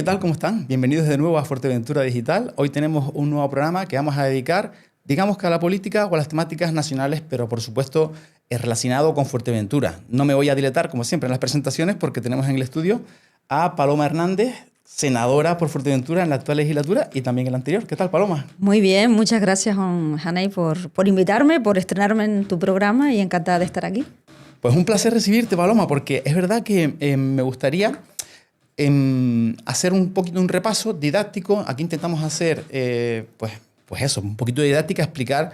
¿qué tal? ¿Cómo están? Bienvenidos de nuevo a Fuerteventura Digital. Hoy tenemos un nuevo programa que vamos a dedicar, digamos que a la política o a las temáticas nacionales, pero por supuesto es relacionado con Fuerteventura. No me voy a dilatar, como siempre, en las presentaciones porque tenemos en el estudio a Paloma Hernández, senadora por Fuerteventura en la actual legislatura y también en la anterior. ¿Qué tal, Paloma? Muy bien, muchas gracias, Hanay, por invitarme, por estrenarme en tu programa y encantada de estar aquí. Pues un placer recibirte, Paloma, porque es verdad que me gustaría hacer un poquito un repaso didáctico. Aquí intentamos hacer, pues eso, un poquito de didáctica, explicar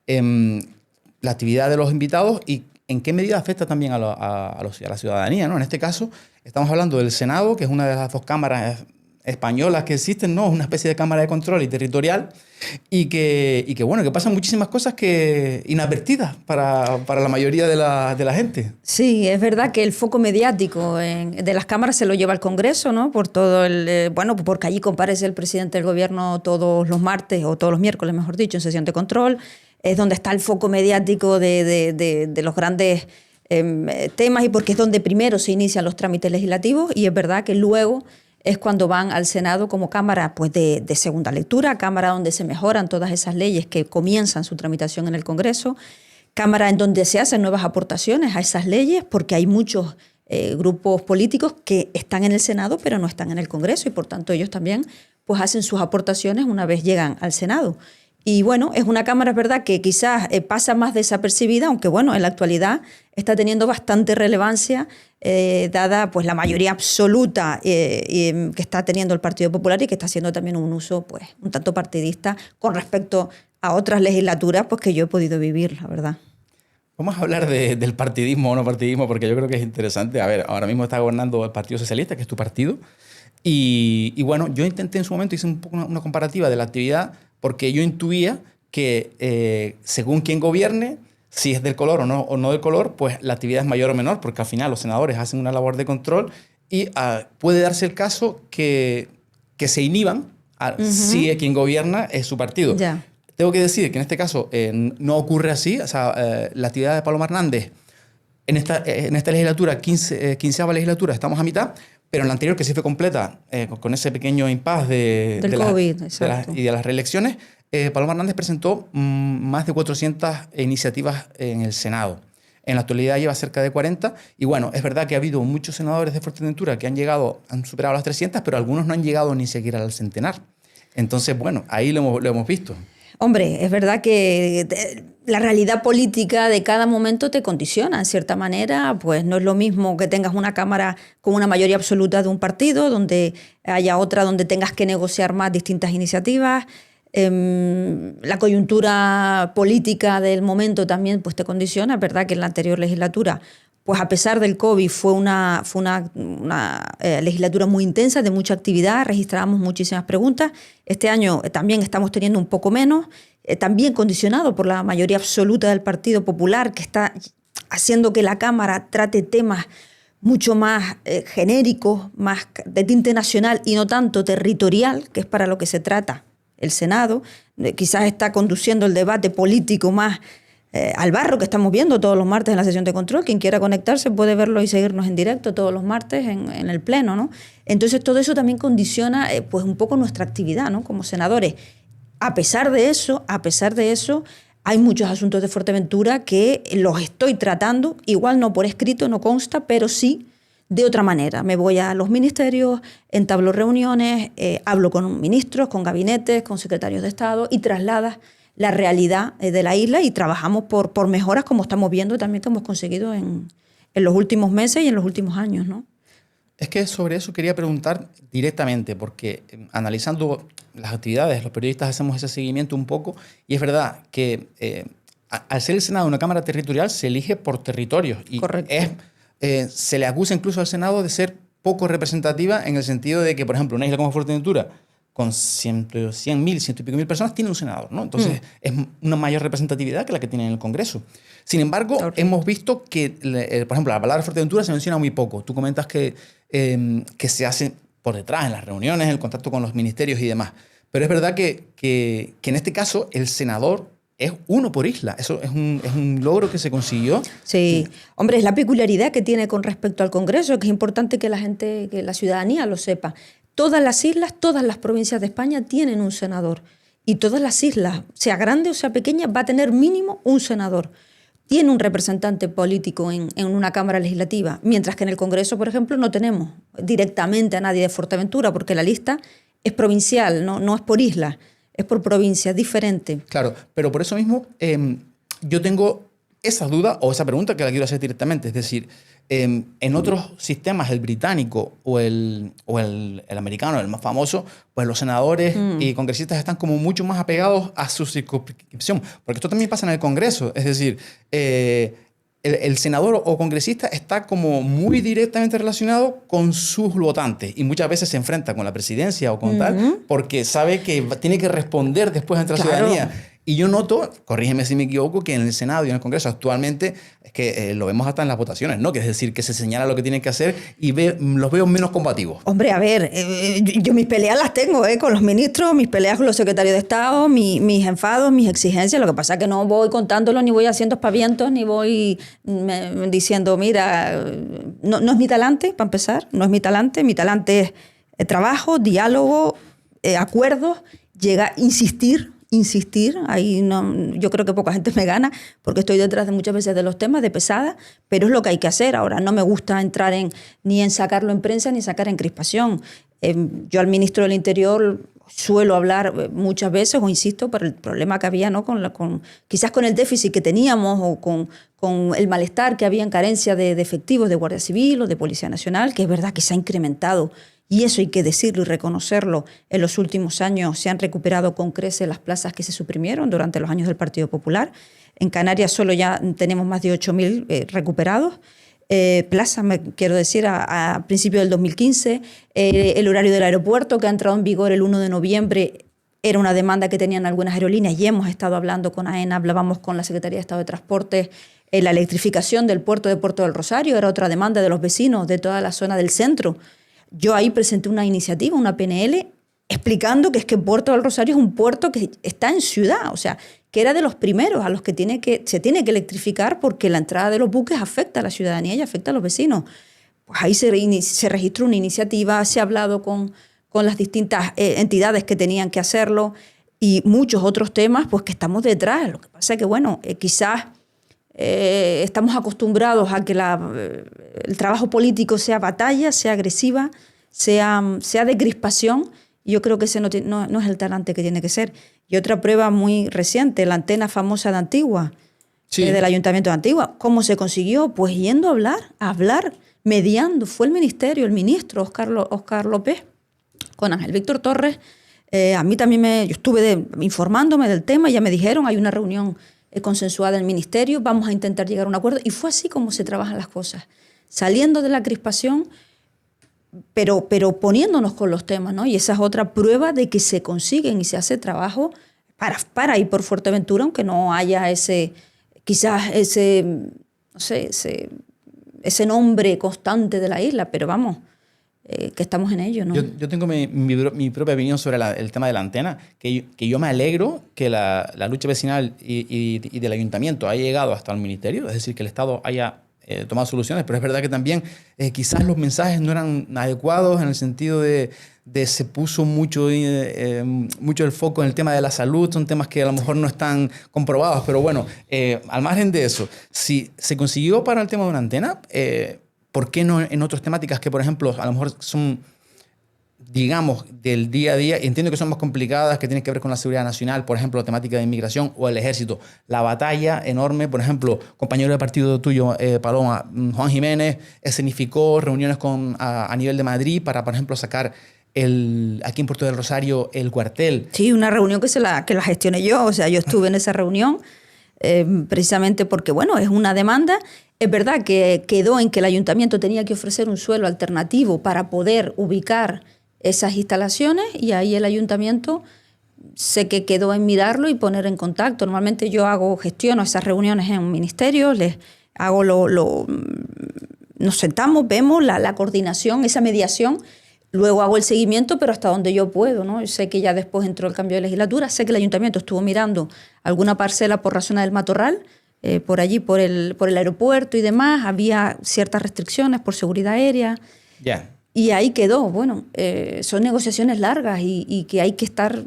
la actividad de los invitados y en qué medida afecta también a la ciudadanía, ¿no? En este caso, estamos hablando del Senado, que es una de las dos cámaras españolas que existen, ¿no? Una especie de cámara de control y territorial y que pasan muchísimas cosas inadvertidas para la mayoría de la gente. Sí, es verdad que el foco mediático de las cámaras se lo lleva al Congreso, ¿no? Por todo porque allí comparece el presidente del gobierno todos los martes o todos los miércoles, mejor dicho, en sesión de control. Es donde está el foco mediático de los grandes temas y porque es donde primero se inician los trámites legislativos y es verdad que luego es cuando van al Senado como cámara pues de segunda lectura, cámara donde se mejoran todas esas leyes que comienzan su tramitación en el Congreso, cámara en donde se hacen nuevas aportaciones a esas leyes porque hay muchos grupos políticos que están en el Senado pero no están en el Congreso y por tanto ellos también pues hacen sus aportaciones una vez llegan al Senado. Y bueno, es una cámara, es verdad, que quizás pasa más desapercibida, aunque bueno, en la actualidad está teniendo bastante relevancia, dada pues la mayoría absoluta que está teniendo el Partido Popular y que está haciendo también un uso pues un tanto partidista con respecto a otras legislaturas pues que yo he podido vivir, la verdad. Vamos a hablar del partidismo o no partidismo, porque yo creo que es interesante. A ver, ahora mismo está gobernando el Partido Socialista, que es tu partido, y bueno, yo intenté en su momento, hice un poco una comparativa de la actividad, porque yo intuía que según quién gobierne, si es del color o no del color, pues la actividad es mayor o menor, porque al final los senadores hacen una labor de control y puede darse el caso que se inhiban si quien gobierna es su partido. Ya. Tengo que decir que en este caso no ocurre así. O sea, la actividad de Paloma Hernández en esta legislatura, 15ª legislatura, estamos a mitad, pero en la anterior, que sí fue completa, con ese pequeño impasse del COVID, exacto. y de las reelecciones, Paloma Hernández presentó más de 400 iniciativas en el Senado. En la actualidad lleva cerca de 40. Y bueno, es verdad que ha habido muchos senadores de Fuerteventura que han superado las 300, pero algunos no han llegado ni siquiera al centenar. Entonces, bueno, ahí lo hemos visto. Hombre, es verdad que la realidad política de cada momento te condiciona, en cierta manera, pues no es lo mismo que tengas una Cámara con una mayoría absoluta de un partido, donde haya otra donde tengas que negociar más distintas iniciativas. La coyuntura política del momento también pues te condiciona. Es verdad que en la anterior legislatura, pues a pesar del COVID, fue una legislatura muy intensa, de mucha actividad, registrábamos muchísimas preguntas. Este año también estamos teniendo un poco menos, también condicionado por la mayoría absoluta del Partido Popular, que está haciendo que la Cámara trate temas mucho más genéricos, más de tinte nacional y no tanto territorial, que es para lo que se trata el Senado. Quizás está conduciendo el debate político más al barro que estamos viendo todos los martes en la sesión de control. Quien quiera conectarse puede verlo y seguirnos en directo todos los martes en el Pleno, ¿no? Entonces todo eso también condiciona pues un poco nuestra actividad, ¿no? Como senadores. A pesar de eso, hay muchos asuntos de Fuerteventura que los estoy tratando, igual no por escrito, no consta, pero sí de otra manera. Me voy a los ministerios, entablo reuniones, hablo con ministros, con gabinetes, con secretarios de Estado y trasladas la realidad de la isla y trabajamos por mejoras como estamos viendo también que hemos conseguido en los últimos meses y en los últimos años, ¿no? Es que sobre eso quería preguntar directamente, porque analizando las actividades, los periodistas hacemos ese seguimiento un poco, y es verdad que al ser el Senado una Cámara territorial se elige por territorios. Y correcto. Se le acusa incluso al Senado de ser poco representativa en el sentido de que, por ejemplo, una isla como Fuerteventura, con 100.000, 100 y pico mil personas, tiene un senador, ¿no? Entonces, es una mayor representatividad que la que tiene en el Congreso. Sin embargo, hemos visto que, por ejemplo, la palabra Fuerteventura se menciona muy poco. Tú comentas que se hace por detrás, en las reuniones, el contacto con los ministerios y demás. Pero es verdad que en este caso el senador es uno por isla. Eso es un logro que se consiguió. Sí. Hombre, es la peculiaridad que tiene con respecto al Congreso, que es importante que la gente, que la ciudadanía lo sepa. todas las islas, todas las provincias de España tienen un senador. Y todas las islas, sea grande o sea pequeña, va a tener mínimo un senador. Tiene un representante político en una Cámara Legislativa, mientras que en el Congreso, por ejemplo, no tenemos directamente a nadie de Fuerteventura, porque la lista es provincial, no es por isla, es por provincia, es diferente. Claro, pero por eso mismo yo tengo esa duda o esa pregunta que la quiero hacer directamente. Es decir, en otros sistemas, el británico o el americano, el más famoso, pues los senadores y congresistas están como mucho más apegados a su circunscripción. Porque esto también pasa en el Congreso. Es decir, el senador o congresista está como muy directamente relacionado con sus votantes y muchas veces se enfrenta con la presidencia o con tal porque sabe que tiene que responder después ante la ciudadanía. Y yo noto, corrígeme si me equivoco, que en el Senado y en el Congreso actualmente es que lo vemos hasta en las votaciones, ¿no? Que es decir, que se señala lo que tienen que hacer y los veo menos combativos. Hombre, a ver, yo mis peleas las tengo con los ministros, mis peleas con los secretarios de Estado, mis enfados, mis exigencias. Lo que pasa es que no voy contándolo, ni voy haciendo espavientos, ni voy diciendo, mira, no es mi talante, para empezar, no es mi talante. Mi talante es trabajo, diálogo, acuerdos, insistir, ahí no, yo creo que poca gente me gana porque estoy detrás de muchas veces de los temas de pesada, pero es lo que hay que hacer. Ahora, no me gusta entrar ni en sacarlo en prensa ni sacar en crispación. Yo al ministro del Interior suelo hablar muchas veces o insisto por el problema que había, ¿no? Quizás con el déficit que teníamos o con el malestar que había en carencia de efectivos de Guardia Civil o de Policía Nacional, que es verdad que se ha incrementado. Y eso hay que decirlo y reconocerlo. En los últimos años se han recuperado con creces las plazas que se suprimieron durante los años del Partido Popular. En Canarias solo ya tenemos más de 8.000 recuperados. Plazas, quiero decir, a principios del 2015. El horario del aeropuerto, que ha entrado en vigor el 1 de noviembre, era una demanda que tenían algunas aerolíneas y hemos estado hablando con AENA, hablábamos con la Secretaría de Estado de Transportes. La electrificación del puerto de Puerto del Rosario era otra demanda de los vecinos de toda la zona del centro. Yo ahí presenté una iniciativa, una PNL, explicando que es que Puerto del Rosario es un puerto que está en ciudad, o sea, que era de los primeros a los que se tiene que electrificar porque la entrada de los buques afecta a la ciudadanía y afecta a los vecinos. Pues ahí se registró una iniciativa, se ha hablado con las distintas entidades que tenían que hacerlo y muchos otros temas pues que estamos detrás. Lo que pasa es que, bueno, quizás estamos acostumbrados a que el trabajo político sea batalla, sea agresiva, sea de crispación. Y yo creo que ese no es el talante que tiene que ser. Y otra prueba muy reciente, la antena famosa de Antigua, sí, del Ayuntamiento de Antigua. ¿Cómo se consiguió? Pues yendo a hablar, mediando. Fue el ministerio, el ministro Óscar López, con Ángel Víctor Torres. A mí también yo estuve informándome del tema y ya me dijeron, hay una reunión consensuada en el ministerio, vamos a intentar llegar a un acuerdo. Y fue así como se trabajan las cosas, saliendo de la crispación, pero poniéndonos con los temas, ¿no? Y esa es otra prueba de que se consiguen y se hace trabajo para ir por Fuerteventura, aunque no haya ese nombre constante de la isla, pero vamos, que estamos en ello, ¿no? Yo tengo mi propia opinión sobre el tema de la antena, que yo me alegro que la lucha vecinal y del ayuntamiento haya llegado hasta el ministerio, es decir, que el Estado haya tomado soluciones, pero es verdad que también quizás los mensajes no eran adecuados en el sentido de se puso mucho el foco en el tema de la salud, son temas que a lo mejor no están comprobados, pero bueno, al margen de eso, si se consiguió para el tema de una antena, ¿por qué no en otras temáticas que, por ejemplo, a lo mejor son, digamos, del día a día? Entiendo que son más complicadas, que tienen que ver con la seguridad nacional, por ejemplo, la temática de inmigración o el ejército. La batalla enorme, por ejemplo, compañero de partido tuyo, Paloma, Juan Jiménez, escenificó reuniones a nivel de Madrid para, por ejemplo, sacar aquí en Puerto del Rosario el cuartel. Sí, una reunión que la gestioné yo, o sea, yo estuve en esa reunión precisamente porque, bueno, es una demanda. Es verdad que quedó en que el ayuntamiento tenía que ofrecer un suelo alternativo para poder ubicar esas instalaciones y ahí el ayuntamiento sé que quedó en mirarlo y poner en contacto. Normalmente yo gestiono esas reuniones en un ministerio, les hago nos sentamos, vemos la coordinación, esa mediación, luego hago el seguimiento, pero hasta donde yo puedo, ¿no? Yo sé que ya después entró el cambio de legislatura, sé que el ayuntamiento estuvo mirando alguna parcela por la zona del Matorral, por allí, por el aeropuerto y demás, había ciertas restricciones por seguridad aérea. Yeah. Y ahí quedó. Bueno, son negociaciones largas y que hay que estar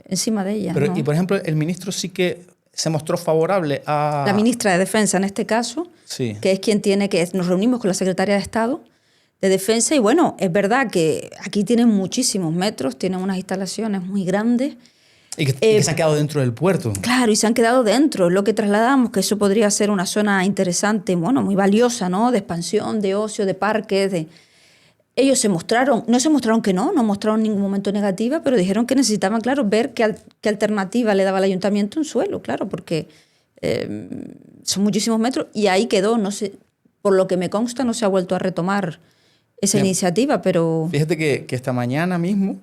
encima de ellas. Pero, ¿no? y por ejemplo, el ministro sí que se mostró favorable a... La ministra de Defensa en este caso, Sí. que es quien tiene que... Nos reunimos con la secretaria de Estado de Defensa y bueno, es verdad que aquí tienen muchísimos metros, tienen unas instalaciones muy grandes. Y que se han quedado dentro del puerto. Claro, y se han quedado dentro. Lo que trasladamos, que eso podría ser una zona interesante, bueno, muy valiosa, ¿no? De expansión, de ocio, de parques, Ellos se mostraron, no se mostraron que no mostraron en ningún momento negativa, pero dijeron que necesitaban, claro, ver qué alternativa le daba al ayuntamiento un suelo, claro, porque son muchísimos metros y ahí quedó, no sé, por lo que me consta no se ha vuelto a retomar esa Bien. iniciativa, pero... Fíjate que esta mañana mismo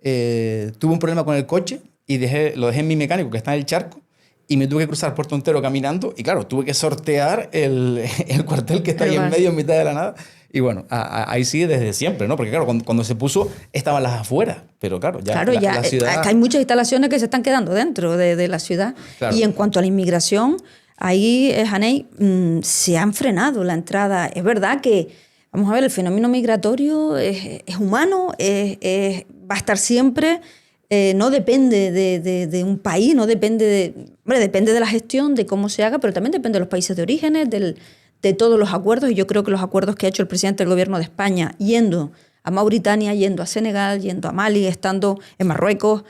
tuve un problema con el coche y lo dejé en mi mecánico que está en el charco y me tuve que cruzar Puerto Entero caminando y claro, tuve que sortear el cuartel que está ahí en medio, en mitad de la nada. Y bueno, ahí sí desde siempre, ¿no? Porque claro, cuando se puso estaban las afueras, pero claro, ya Claro, la ciudad... acá hay muchas instalaciones que se están quedando dentro de la ciudad. Claro. Y en cuanto a la inmigración, ahí, Haney, se han frenado la entrada. Es verdad que, vamos a ver, el fenómeno migratorio es humano, va a estar siempre, no depende de un país, no depende depende de la gestión, de cómo se haga, pero también depende de los países de orígenes, de todos los acuerdos, y yo creo que los acuerdos que ha hecho el presidente del gobierno de España, yendo a Mauritania, yendo a Senegal, yendo a Mali, estando en Marruecos,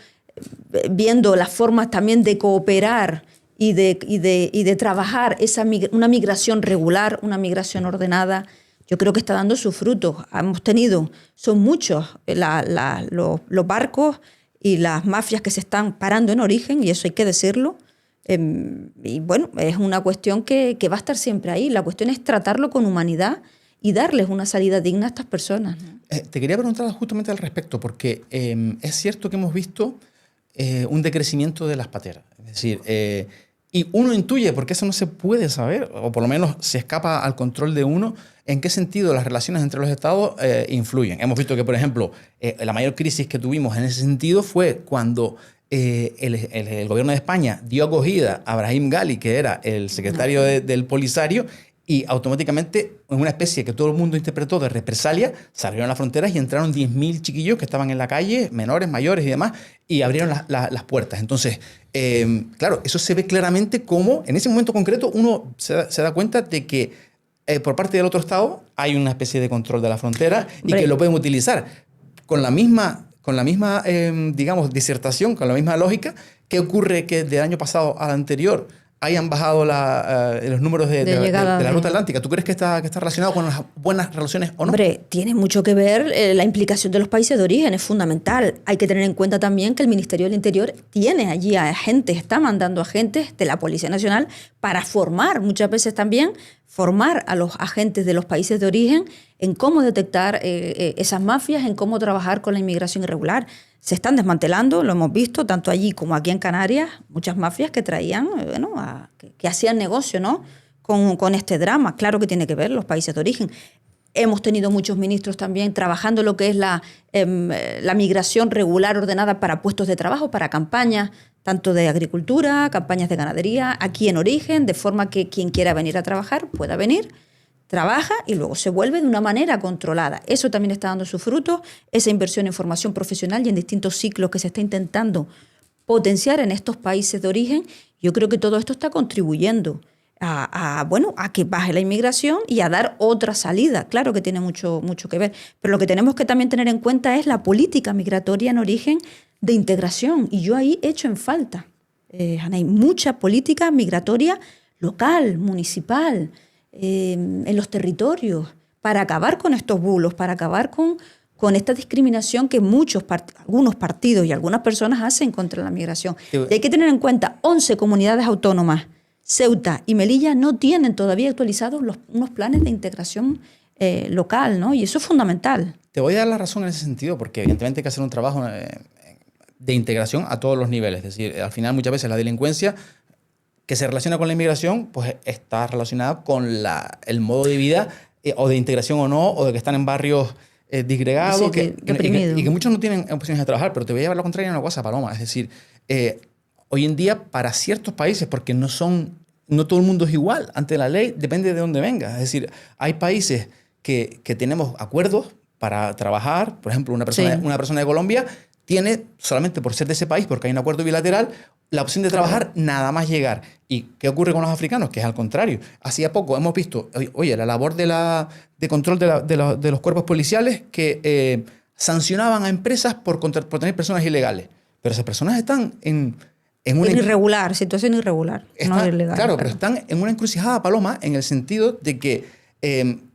viendo las formas también de cooperar y de trabajar una migración regular, una migración ordenada, yo creo que está dando sus frutos. Son muchos los barcos y las mafias que se están parando en origen, y eso hay que decirlo. Y bueno, es una cuestión que va a estar siempre ahí. La cuestión es tratarlo con humanidad y darles una salida digna a estas personas, ¿no? Te quería preguntar justamente al respecto, porque es cierto que hemos visto un decrecimiento de las pateras. Es decir, y uno intuye, porque eso no se puede saber, o por lo menos se escapa al control de uno, en qué sentido las relaciones entre los estados influyen. Hemos visto que, por ejemplo, la mayor crisis que tuvimos en ese sentido fue cuando el gobierno de España dio acogida a Brahim Gali, que era el secretario del Polisario, y automáticamente, en una especie que todo el mundo interpretó de represalia, se abrieron las fronteras y entraron 10.000 chiquillos que estaban en la calle, menores, mayores y demás, y abrieron las puertas. Entonces, claro, eso se ve claramente como, en ese momento concreto, uno se da cuenta de que por parte del otro Estado hay una especie de control de la frontera y que lo pueden utilizar con la misma digamos, disertación, con la misma lógica. ¿Qué ocurre que del año pasado al anterior hayan bajado los números de la ruta atlántica? ¿Tú crees que está relacionado con las buenas relaciones o no? Hombre, tiene mucho que ver la implicación de los países de origen, es fundamental. Hay que tener en cuenta también que el Ministerio del Interior tiene allí agentes, está mandando agentes de la Policía Nacional para muchas veces también formar a los agentes de los países de origen en cómo detectar esas mafias, en cómo trabajar con la inmigración irregular. Se están desmantelando, lo hemos visto, tanto allí como aquí en Canarias, muchas mafias que traían, que hacían negocio, ¿no? con este drama. Claro que tiene que ver los países de origen. Hemos tenido muchos ministros también trabajando lo que es la migración regular ordenada para puestos de trabajo, para campañas, tanto de agricultura, campañas de ganadería, aquí en origen, de forma que quien quiera venir a trabajar pueda venir, trabaja y luego se vuelve de una manera controlada. Eso también está dando sus frutos, esa inversión en formación profesional y en distintos ciclos que se está intentando potenciar en estos países de origen. Yo creo que todo esto está contribuyendo a que baje la inmigración y a dar otra salida. Claro que tiene mucho que ver, pero lo que tenemos que también tener en cuenta es la política migratoria en origen de integración. Y yo ahí echo en falta, hay mucha política migratoria local, municipal, en los territorios, para acabar con estos bulos, para acabar con esta discriminación que algunos partidos y algunas personas hacen contra la migración. Y hay que tener en cuenta, 11 comunidades autónomas, Ceuta y Melilla, no tienen todavía actualizados unos planes de integración local, ¿no? Y eso es fundamental. Te voy a dar la razón en ese sentido, porque evidentemente hay que hacer un trabajo de integración a todos los niveles. Es decir, al final muchas veces la delincuencia que se relaciona con la inmigración, pues está relacionada con el modo de vida o de integración o no, o de que están en barrios disgregados y que muchos no tienen opciones de trabajar. Pero te voy a llevar la contraria en una cosa, Paloma. Es decir, hoy en día para ciertos países, porque no todo el mundo es igual ante la ley, depende de dónde venga. Es decir, hay países que tenemos acuerdos para trabajar. Por ejemplo, una Sí. persona de Colombia tiene, solamente por ser de ese país, porque hay un acuerdo bilateral, la opción de trabajar nada más llegar. ¿Y qué ocurre con los africanos? Que es al contrario. Hacía poco hemos visto, oye, la labor de control de los cuerpos policiales que sancionaban a empresas por tener personas ilegales. Pero esas personas están en una... Irregular, situación irregular, no ilegal. Claro, pero están en una encrucijada, Paloma, en el sentido de que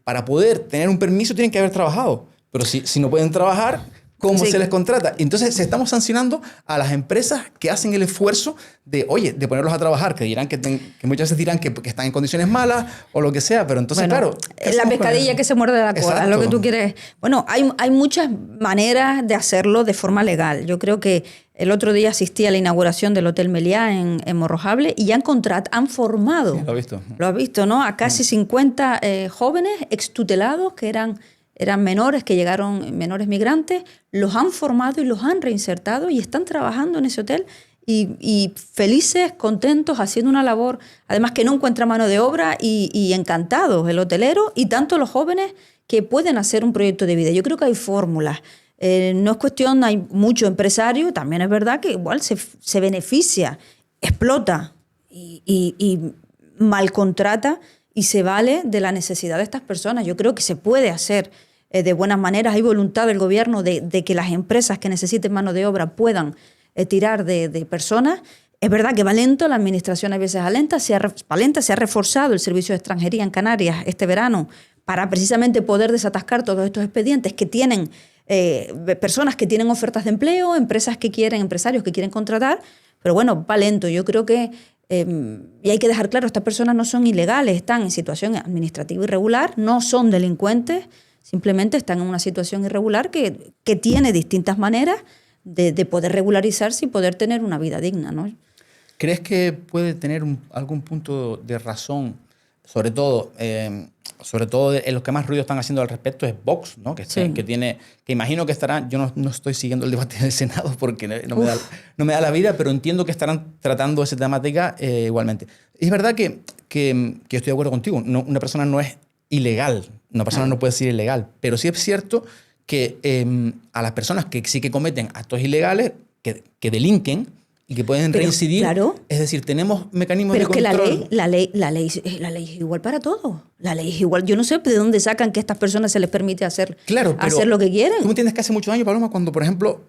para poder tener un permiso tienen que haber trabajado. Pero si no pueden trabajar, ¿cómo se les contrata? Entonces, estamos sancionando a las empresas que hacen el esfuerzo de ponerlos a trabajar, que dirán que muchas veces dirán que están en condiciones malas o lo que sea, pero entonces, bueno, claro... la pescadilla que se muerde la cola, es lo que tú quieres. Bueno, hay muchas maneras de hacerlo de forma legal. Yo creo que el otro día asistí a la inauguración del Hotel Meliá en Morrojable y ya han formado... Sí, lo he visto. Lo has visto, ¿no? A casi 50 jóvenes extutelados que eran menores, que llegaron, menores migrantes, los han formado y los han reinsertado y están trabajando en ese hotel y felices, contentos, haciendo una labor, además que no encuentra mano de obra y encantados el hotelero y tanto los jóvenes que pueden hacer un proyecto de vida. Yo creo que hay fórmulas. No es cuestión, hay mucho empresario, también es verdad que igual se beneficia, explota y malcontrata y se vale de la necesidad de estas personas. Yo creo que se puede hacer de buenas maneras. Hay voluntad del gobierno de que las empresas que necesiten mano de obra puedan tirar de personas. Es verdad que va lento, la administración a veces va lenta, se ha reforzado el servicio de extranjería en Canarias este verano para precisamente poder desatascar todos estos expedientes que tienen personas que tienen ofertas de empleo, empresarios que quieren contratar, pero bueno, va lento. Yo creo que y hay que dejar claro, estas personas no son ilegales, están en situación administrativa irregular, no son delincuentes, simplemente están en una situación irregular que tiene distintas maneras de poder regularizarse y poder tener una vida digna, ¿no? ¿Crees que puede tener algún punto de razón, sobre todo en los que más ruido están haciendo al respecto es Vox, ¿no? Que imagino que estarán, yo no estoy siguiendo el debate del Senado porque no me da la vida, pero entiendo que estarán tratando esa temática igualmente. Es verdad que estoy de acuerdo contigo, una persona no es ilegal, una persona no puede ser ilegal, pero sí es cierto que a las personas que sí que cometen actos ilegales, que delinquen, y que pueden reincidir. Claro. Es decir, tenemos mecanismos de control. Pero es que la ley es igual para todo. La ley es igual. Yo no sé de dónde sacan que a estas personas se les permite hacer lo que quieren. Tú me entiendes que hace muchos años, Paloma, cuando, por ejemplo,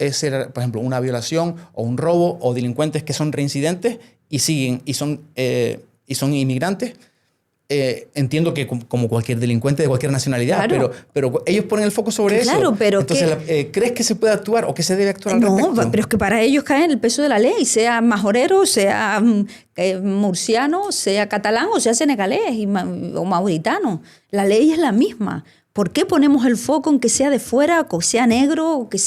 una violación o un robo o delincuentes que son reincidentes y siguen y son inmigrantes, entiendo que como cualquier delincuente de cualquier nacionalidad, claro. pero ellos ponen el foco sobre eso. Claro, pero entonces, ¿crees que se puede actuar o que se debe actuar al respecto? No, pero es que para ellos cae el peso de la ley, sea majorero, sea murciano, sea catalán o sea senegalés o mauritano. La ley es la misma. ¿Por qué ponemos el foco en que sea de fuera, o que sea negro, o que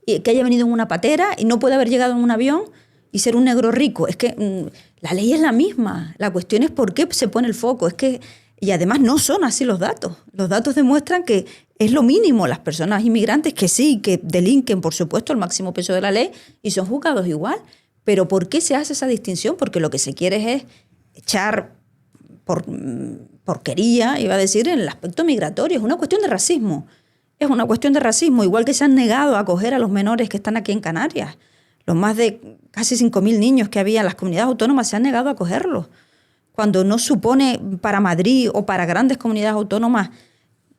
haya venido en una patera y no puede haber llegado en un avión y ser un negro rico? Es que la ley es la misma. La cuestión es por qué se pone el foco. Y además no son así los datos. Los datos demuestran que es lo mínimo. Las personas inmigrantes que sí, que delinquen, por supuesto, el máximo peso de la ley y son juzgados igual. Pero ¿por qué se hace esa distinción? Porque lo que se quiere es echar porquería, iba a decir, en el aspecto migratorio. Es una cuestión de racismo. Es una cuestión de racismo. Igual que se han negado a acoger a los menores que están aquí en Canarias. Los más de casi 5.000 niños que había en las comunidades autónomas se han negado a acogerlos. Cuando no supone para Madrid o para grandes comunidades autónomas,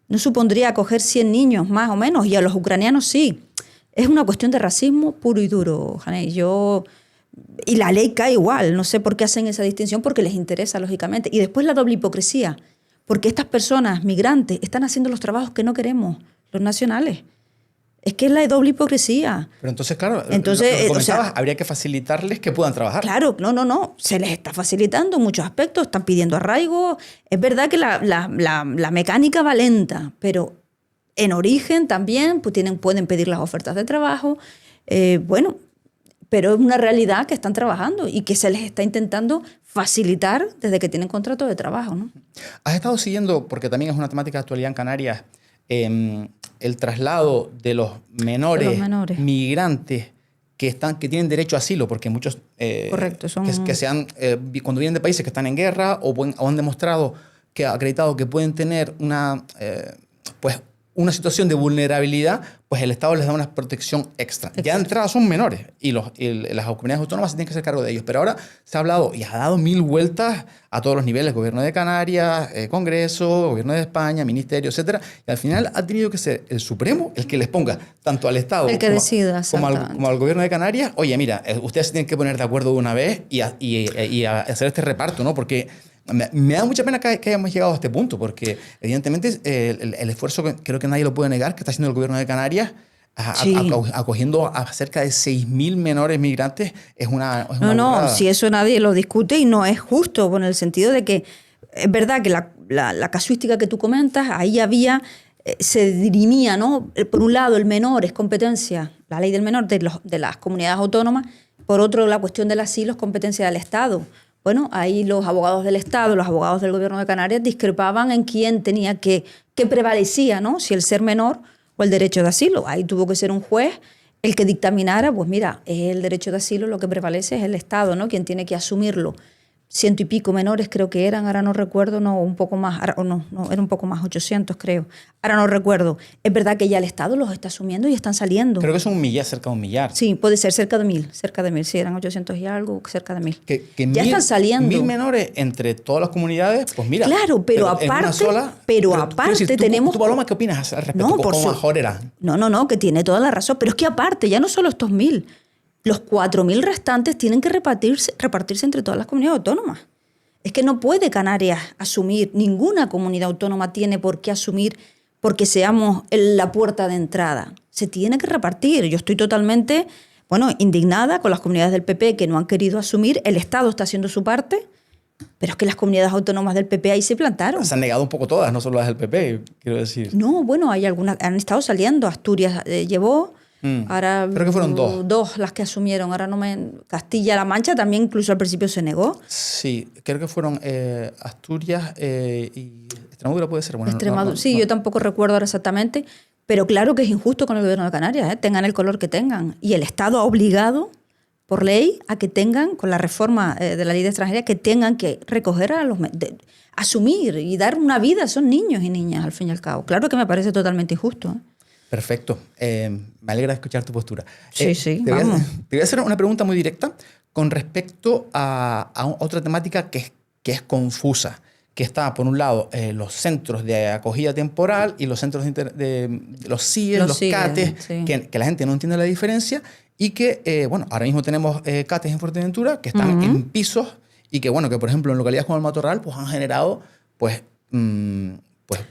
no supondría acoger 100 niños más o menos, y a los ucranianos sí. Es una cuestión de racismo puro y duro, Janey. Y la ley cae igual. No sé por qué hacen esa distinción, porque les interesa, lógicamente. Y después la doble hipocresía, porque estas personas migrantes están haciendo los trabajos que no queremos, los nacionales. Es que es la doble hipocresía. Pero entonces, claro, lo que comentabas, habría que facilitarles que puedan trabajar. Claro, no. Se les está facilitando en muchos aspectos, están pidiendo arraigo. Es verdad que la mecánica va lenta, pero en origen también pues pueden pedir las ofertas de trabajo. Pero es una realidad que están trabajando y que se les está intentando facilitar desde que tienen contrato de trabajo, ¿no? ¿Has estado siguiendo, porque también es una temática de actualidad en Canarias, el traslado de los menores migrantes que tienen derecho a asilo? Porque muchos correcto, cuando vienen de países que están en guerra o han demostrado, acreditado que pueden tener una situación de vulnerabilidad, pues el Estado les da una protección extra. Exacto. Ya de entrada son menores y las comunidades autónomas se tienen que hacer cargo de ellos. Pero ahora se ha hablado y ha dado 1000 vueltas a todos los niveles, Gobierno de Canarias, Congreso, Gobierno de España, Ministerio, etcétera. Y al final ha tenido que ser el Supremo el que les ponga tanto al Estado el que decida, como al Gobierno de Canarias, oye, mira, ustedes se tienen que poner de acuerdo de una vez y hacer este reparto, ¿no? Porque me da mucha pena que hayamos llegado a este punto, porque evidentemente el esfuerzo, que creo que nadie lo puede negar, que está haciendo el Gobierno de Canarias, Sí. acogiendo a cerca de 6.000 menores migrantes, es una No, burrada. si eso nadie lo discute y no es justo, bueno, en el sentido de que es verdad que la casuística que tú comentas, ahí había, se dirimía, ¿no? Por un lado, el menor es competencia, la ley del menor de las comunidades autónomas, por otro, la cuestión del asilo es competencia del Estado. Bueno, ahí los abogados del Estado, los abogados del Gobierno de Canarias discrepaban en quién tenía que prevalecía, ¿no? Si el ser menor o el derecho de asilo. Ahí tuvo que ser un juez el que dictaminara, pues mira, es el derecho de asilo, lo que prevalece es el Estado, ¿no? Quien tiene que asumirlo. 100 y pico menores creo que eran, ahora no recuerdo, no, un poco más, no, era un poco más, 800 creo, ahora no recuerdo. Es verdad que ya el Estado los está asumiendo y están saliendo. Creo que son cerca de un millar. Sí, puede ser cerca de 1000, sí, eran 800 y algo, cerca de 1000. Que ya están saliendo. 1000 menores entre todas las comunidades, pues mira. Claro, pero aparte, decir, tenemos... ¿Tú, Paloma, qué opinas al respecto? No, ¿Cómo mejor era? No, que tiene toda la razón, pero es que aparte, ya no solo estos 1000, los 4000 restantes tienen que repartirse entre todas las comunidades autónomas. Es que no puede Canarias asumir, ninguna comunidad autónoma tiene por qué asumir porque seamos la puerta de entrada. Se tiene que repartir. Yo estoy totalmente, indignada con las comunidades del PP que no han querido asumir. El Estado está haciendo su parte, pero es que las comunidades autónomas del PP ahí se plantaron. Se han negado un poco todas, no solo las del PP, quiero decir. No, hay algunas, han estado saliendo. Asturias llevó... Ahora creo que fueron dos las que asumieron. Ahora Castilla-La Mancha también incluso al principio se negó. Sí, creo que fueron Asturias y Extremadura, puede ser. Bueno, Extremadura, sí, yo tampoco recuerdo ahora exactamente, pero claro que es injusto con el Gobierno de Canarias, tengan el color que tengan. Y el Estado ha obligado por ley a que tengan, con la reforma de la ley de extranjería, que tengan que recoger a asumir y dar una vida. Son niños y niñas, al fin y al cabo. Claro que me parece totalmente injusto. Perfecto. Me alegra escuchar tu postura. Sí, vamos. Te voy a hacer una pregunta muy directa con respecto a otra temática que es confusa, que está, por un lado, los centros de acogida temporal y los centros de los CIES, los CATES, sí. que la gente no entiende la diferencia y que, ahora mismo tenemos CATES en Fuerteventura que están en pisos y que, que por ejemplo, en localidades como el Matorral, pues han generado,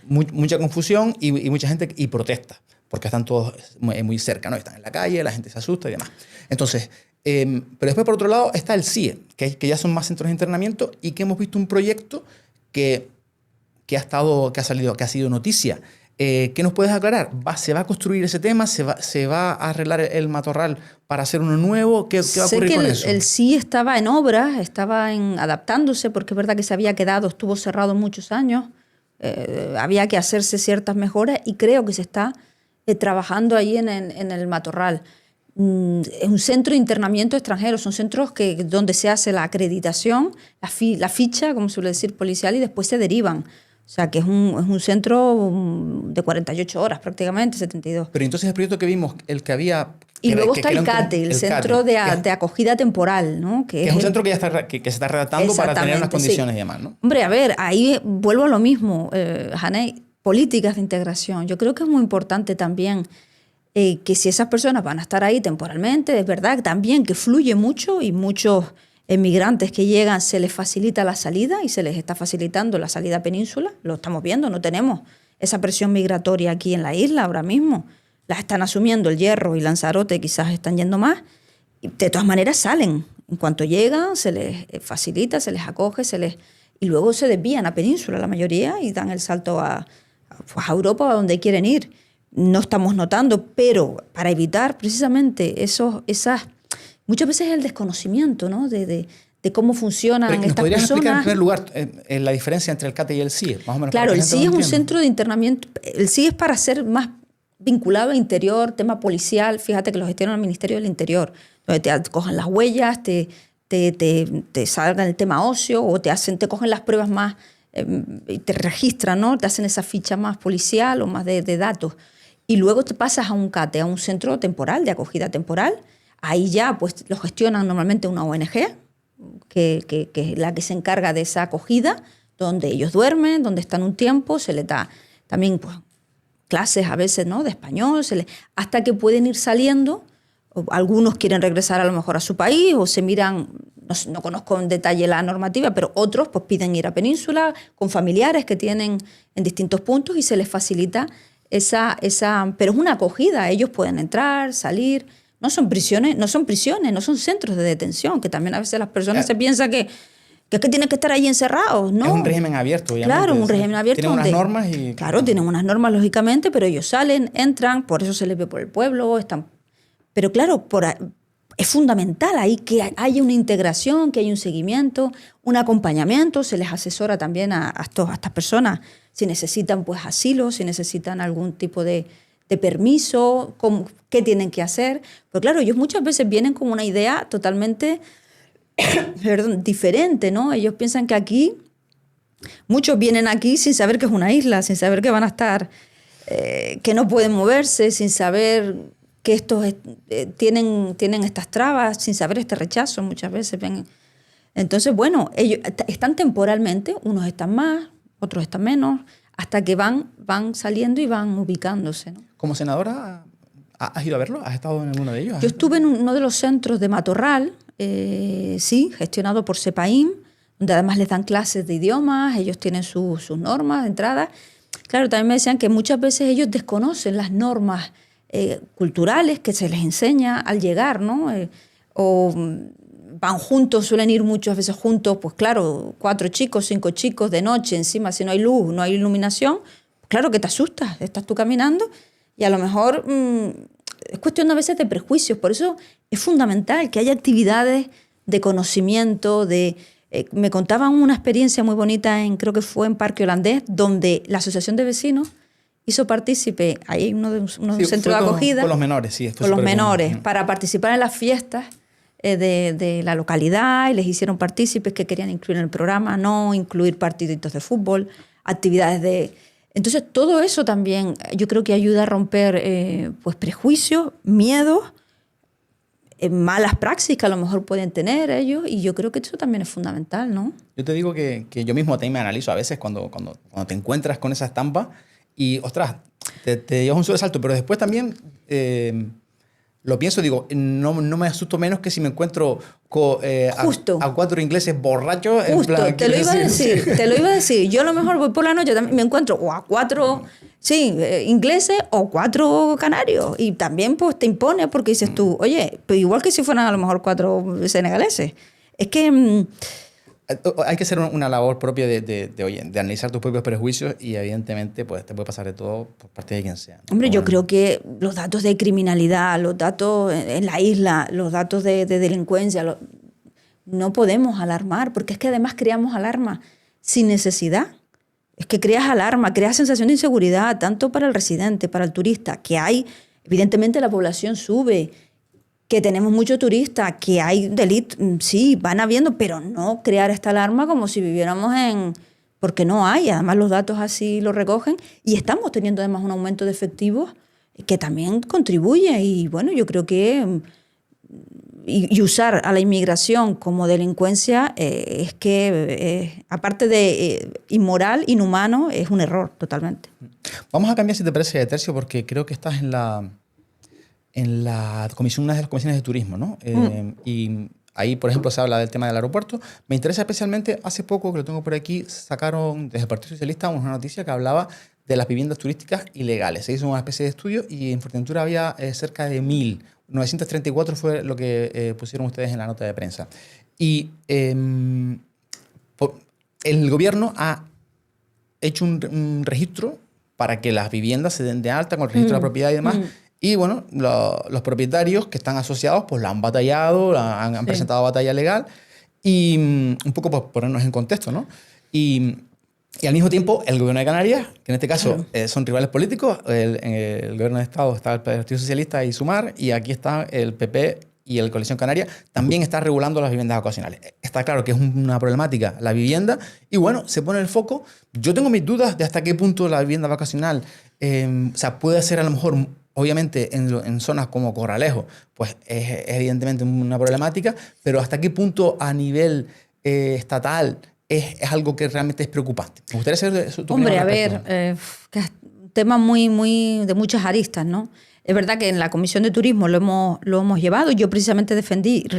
mucha confusión y mucha gente y protesta, porque están todos muy cerca, ¿no? Están en la calle, la gente se asusta y demás. Entonces, pero después, por otro lado, está el CIE, que ya son más centros de internamiento y que hemos visto un proyecto que ha sido noticia. ¿Qué nos puedes aclarar? ¿Se va a construir ese tema? ¿Se va a arreglar el Matorral para hacer uno nuevo? ¿Qué va a ocurrir con eso? El CIE estaba en obras, adaptándose, porque es verdad que se había quedado, estuvo cerrado muchos años. Había que hacerse ciertas mejoras y creo que se está trabajando ahí en el Matorral. Es un centro de internamiento extranjero, son centros donde se hace la acreditación, la ficha, como suele decir, policial, y después se derivan. O sea, que es un centro de 48 horas prácticamente, 72. Pero entonces el proyecto que vimos, el que había... Y luego está el CATE, el Centro de Acogida Temporal, ¿no? Que es un centro que se está redactando para tener unas condiciones y demás, ¿no? Hombre, a ver, ahí vuelvo a lo mismo, Janey, políticas de integración. Yo creo que es muy importante también que si esas personas van a estar ahí temporalmente, es verdad también que fluye mucho y muchos emigrantes que llegan se les facilita la salida y se les está facilitando la salida a península. Lo estamos viendo, no tenemos esa presión migratoria aquí en la isla ahora mismo. Las están asumiendo El Hierro y Lanzarote, quizás están yendo más. Y de todas maneras salen. En cuanto llegan, se les facilita, se les acoge, y luego se desvían a península la mayoría y dan el salto a Europa o a donde quieren ir. No estamos notando, pero para evitar precisamente esas... Muchas veces el desconocimiento, ¿no? de cómo funcionan estas personas. ¿Podrías explicar en primer lugar la diferencia entre el CATE y el CIE? Más o menos. Claro, el CIE es un centro de internamiento. El CIE es para ser más vinculado a interior, tema policial. Fíjate que lo gestiona el Ministerio del Interior, donde te cogen las huellas, te salgan el tema óseo o te cogen las pruebas más y te registran, ¿no? Te hacen esa ficha más policial o más de datos. Y luego te pasas a un CATE, a un centro temporal, de acogida temporal. Ahí ya pues lo gestionan normalmente una ONG, que es la que se encarga de esa acogida, donde ellos duermen, donde están un tiempo, se les da también pues, clases a veces, ¿no?, de español, hasta que pueden ir saliendo. Algunos quieren regresar a lo mejor a su país o se miran, no conozco en detalle la normativa, pero otros pues piden ir a Península con familiares que tienen en distintos puntos y se les facilita pero es una acogida. Ellos pueden entrar, salir. No son prisiones, no son centros de detención, que también a veces las personas se piensan que es que tienen que estar ahí encerrados, ¿no? Es un régimen abierto, obviamente. Claro, un régimen abierto. Tienen unas normas y... Claro, tienen unas normas, lógicamente, pero ellos salen, entran, por eso se les ve por el pueblo, están... Pero claro, es fundamental ahí que haya una integración, que haya un seguimiento, un acompañamiento, se les asesora también a estas personas si necesitan pues asilo, si necesitan algún tipo de permiso, qué tienen que hacer. Pero claro, ellos muchas veces vienen con una idea totalmente diferente, ¿no? Ellos piensan que aquí, muchos vienen aquí sin saber que es una isla, sin saber que van a estar, que no pueden moverse, sin saber que estos tienen estas trabas, sin saber este rechazo muchas veces. Ven. Entonces, bueno, ellos están temporalmente, unos están más, otros están menos, hasta que van saliendo y van ubicándose, ¿no? Como senadora, ¿has ido a verlo? ¿Has estado en alguno de ellos? Yo estuve en uno de los centros de Matorral, sí, gestionado por CEPAIM, donde además les dan clases de idiomas, ellos tienen sus normas de entrada. Claro, también me decían que muchas veces ellos desconocen las normas culturales que se les enseña al llegar, ¿no? O van juntos, suelen ir muchas veces juntos, pues claro, 4 chicos, 5 chicos de noche, encima si no hay luz, no hay iluminación, claro que te asustas, estás tú caminando y a lo mejor es cuestión a veces de prejuicios. Por eso es fundamental que haya actividades de conocimiento, me contaban una experiencia muy bonita, creo que fue en Parque Holandés, donde la Asociación de Vecinos hizo partícipe, ahí hay un centro de acogida. Con los menores, sí. Con los menores, para participar en las fiestas de la localidad, y les hicieron partícipes que querían incluir en el programa, no incluir partiditos de fútbol, actividades de... Entonces, todo eso también yo creo que ayuda a romper pues prejuicios, miedos, malas praxis que a lo mejor pueden tener ellos, y yo creo que eso también es fundamental, ¿no? Yo te digo que yo mismo también me analizo a veces cuando te encuentras con esa estampa y, ostras, te llevas un sobresalto, pero después también lo pienso, digo, no me asusto menos que si me encuentro a 4 ingleses borrachos. Justo, en plan, te lo iba a decir. Yo a lo mejor voy por la noche, también me encuentro o a 4 ingleses o 4 canarios. Y también pues te impone porque dices tú, oye, pero igual que si fueran a lo mejor 4 senegaleses. Es que... hay que hacer una labor propia de analizar tus propios prejuicios y evidentemente pues te puede pasar de todo por parte de quien sea, ¿no? Hombre, yo creo que los datos de criminalidad, los datos en la isla, los datos de delincuencia, no podemos alarmar, porque es que además creamos alarma sin necesidad. Es que creas alarma, creas sensación de inseguridad, tanto para el residente, para el turista, que hay, evidentemente la población sube, que tenemos muchos turistas, que hay delitos, sí, van habiendo, pero no crear esta alarma como si viviéramos porque no hay, además los datos así lo recogen, y estamos teniendo además un aumento de efectivos que también contribuye, y bueno, yo creo que y usar a la inmigración como delincuencia es que, aparte de inmoral, inhumano, es un error totalmente. Vamos a cambiar, si te parece, de tercio, porque creo que estás en la comisión, una de las comisiones de turismo, ¿no? Y ahí, por ejemplo, se habla del tema del aeropuerto. Me interesa especialmente, hace poco, que lo tengo por aquí, sacaron desde el Partido Socialista una noticia que hablaba de las viviendas turísticas ilegales. Se hizo una especie de estudio y en Fuerteventura había cerca de 1.934 fue lo que pusieron ustedes en la nota de prensa. Y el gobierno ha hecho un registro para que las viviendas se den de alta con el registro de la propiedad y demás. Y bueno, los propietarios que están asociados pues la han batallado, han presentado batalla legal y un poco por ponernos en contexto, ¿no? Y al mismo tiempo el gobierno de Canarias, que en este caso son rivales políticos, en el gobierno de Estado está el Partido Socialista y Sumar, y aquí está el PP y el Coalición Canaria también está regulando las viviendas vacacionales. Está claro que es una problemática la vivienda y bueno, se pone el foco. Yo tengo mis dudas de hasta qué punto la vivienda vacacional o sea, puede ser a lo mejor, obviamente en zonas como Corralejo, pues es evidentemente una problemática, pero hasta qué punto a nivel estatal es algo que realmente es preocupante. Me gustaría saber tu opinión al respecto. Hombre, a ver, que es un tema muy de muchas aristas, ¿no? Es verdad que en la Comisión de Turismo lo hemos llevado. Yo precisamente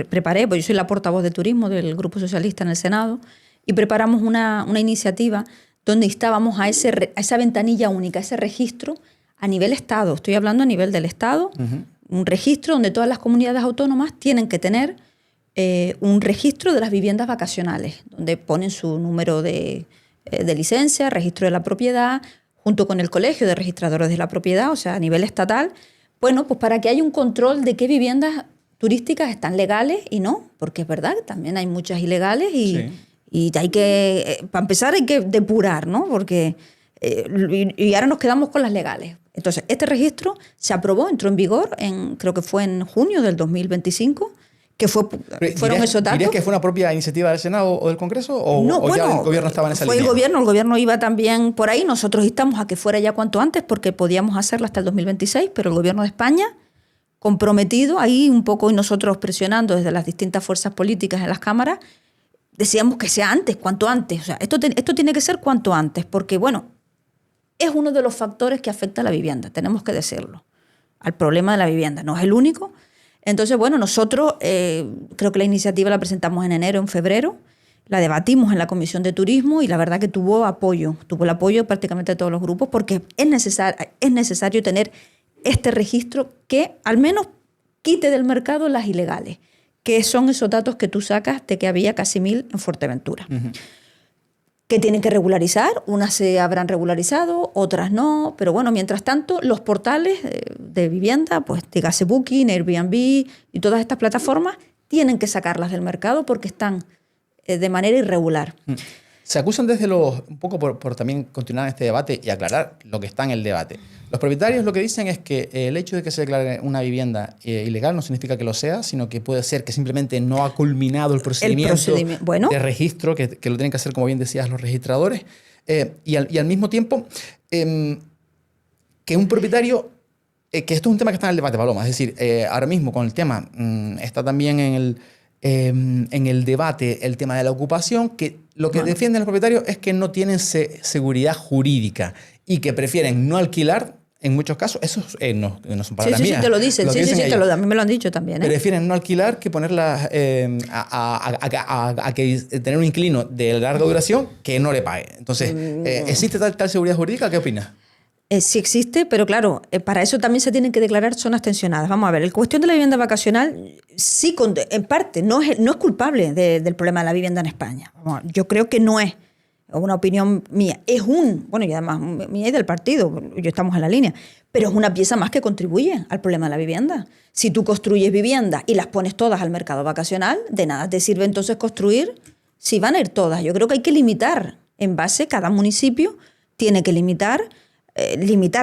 preparé, porque yo soy la portavoz de turismo del Grupo Socialista en el Senado, y preparamos una iniciativa donde instábamos a esa ventanilla única, a ese registro a nivel Estado. Estoy hablando a nivel del Estado, un registro donde todas las comunidades autónomas tienen que tener un registro de las viviendas vacacionales, donde ponen su número de licencia, registro de la propiedad, junto con el Colegio de Registradores de la Propiedad, o sea, a nivel estatal, bueno, pues para que haya un control de qué viviendas turísticas están legales y no, porque es verdad que también hay muchas ilegales y hay que, para empezar, hay que depurar, ¿no? Porque, y ahora nos quedamos con las legales. Entonces, este registro se aprobó, entró en vigor, creo que fue en junio del 2025, que fueron esos datos. ¿Dirías que fue una propia iniciativa del Senado o del Congreso? ¿O, no, o ya el gobierno estaba en esa línea? Fue el gobierno iba también por ahí. Nosotros instamos a que fuera ya cuanto antes porque podíamos hacerlo hasta el 2026, pero el gobierno de España, comprometido ahí un poco y nosotros presionando desde las distintas fuerzas políticas en las cámaras, decíamos que sea antes, cuanto antes. O sea, esto tiene que ser cuanto antes porque, bueno, es uno de los factores que afecta a la vivienda, tenemos que decirlo, al problema de la vivienda. No es el único. Entonces, bueno, nosotros creo que la iniciativa la presentamos en enero, en febrero, la debatimos en la Comisión de Turismo y la verdad que tuvo el apoyo prácticamente de todos los grupos porque es necesario tener este registro que al menos quite del mercado las ilegales, que son esos datos que tú sacas de que había casi 1.000 en Fuerteventura. Que tienen que regularizar, unas se habrán regularizado, otras no, pero bueno, mientras tanto, los portales de vivienda, pues dígase Booking, Airbnb y todas estas plataformas, tienen que sacarlas del mercado porque están de manera irregular. Se acusan un poco por también continuar este debate y aclarar lo que está en el debate. Los propietarios lo que dicen es que el hecho de que se declare una vivienda ilegal no significa que lo sea, sino que puede ser que simplemente no ha culminado el procedimiento de registro, que lo tienen que hacer, como bien decías, los registradores. Y al mismo tiempo, que un propietario, que esto es un tema que está en el debate, Paloma, es decir, ahora mismo con el tema, está también en el debate el tema de la ocupación, que lo que defienden los propietarios es que no tienen seguridad jurídica y que prefieren no alquilar. En muchos casos, eso no son palabras mías. Sí, te lo dicen. A mí me lo han dicho también. Prefieren no alquilar que ponerla a que tener un inquilino de larga duración que no le pague. Entonces, ¿existe tal seguridad jurídica? ¿Qué opinas? Sí existe, pero claro, para eso también se tienen que declarar zonas tensionadas. Vamos a ver, la cuestión de la vivienda vacacional, sí, en parte, no es culpable del problema de la vivienda en España. Yo creo que no es una opinión mía. Bueno, y además mía y del partido, yo estamos en la línea, pero es una pieza más que contribuye al problema de la vivienda. Si tú construyes viviendas y las pones todas al mercado vacacional, de nada te sirve entonces construir si van a ir todas. Yo creo que hay que limitar cada municipio tiene que limitar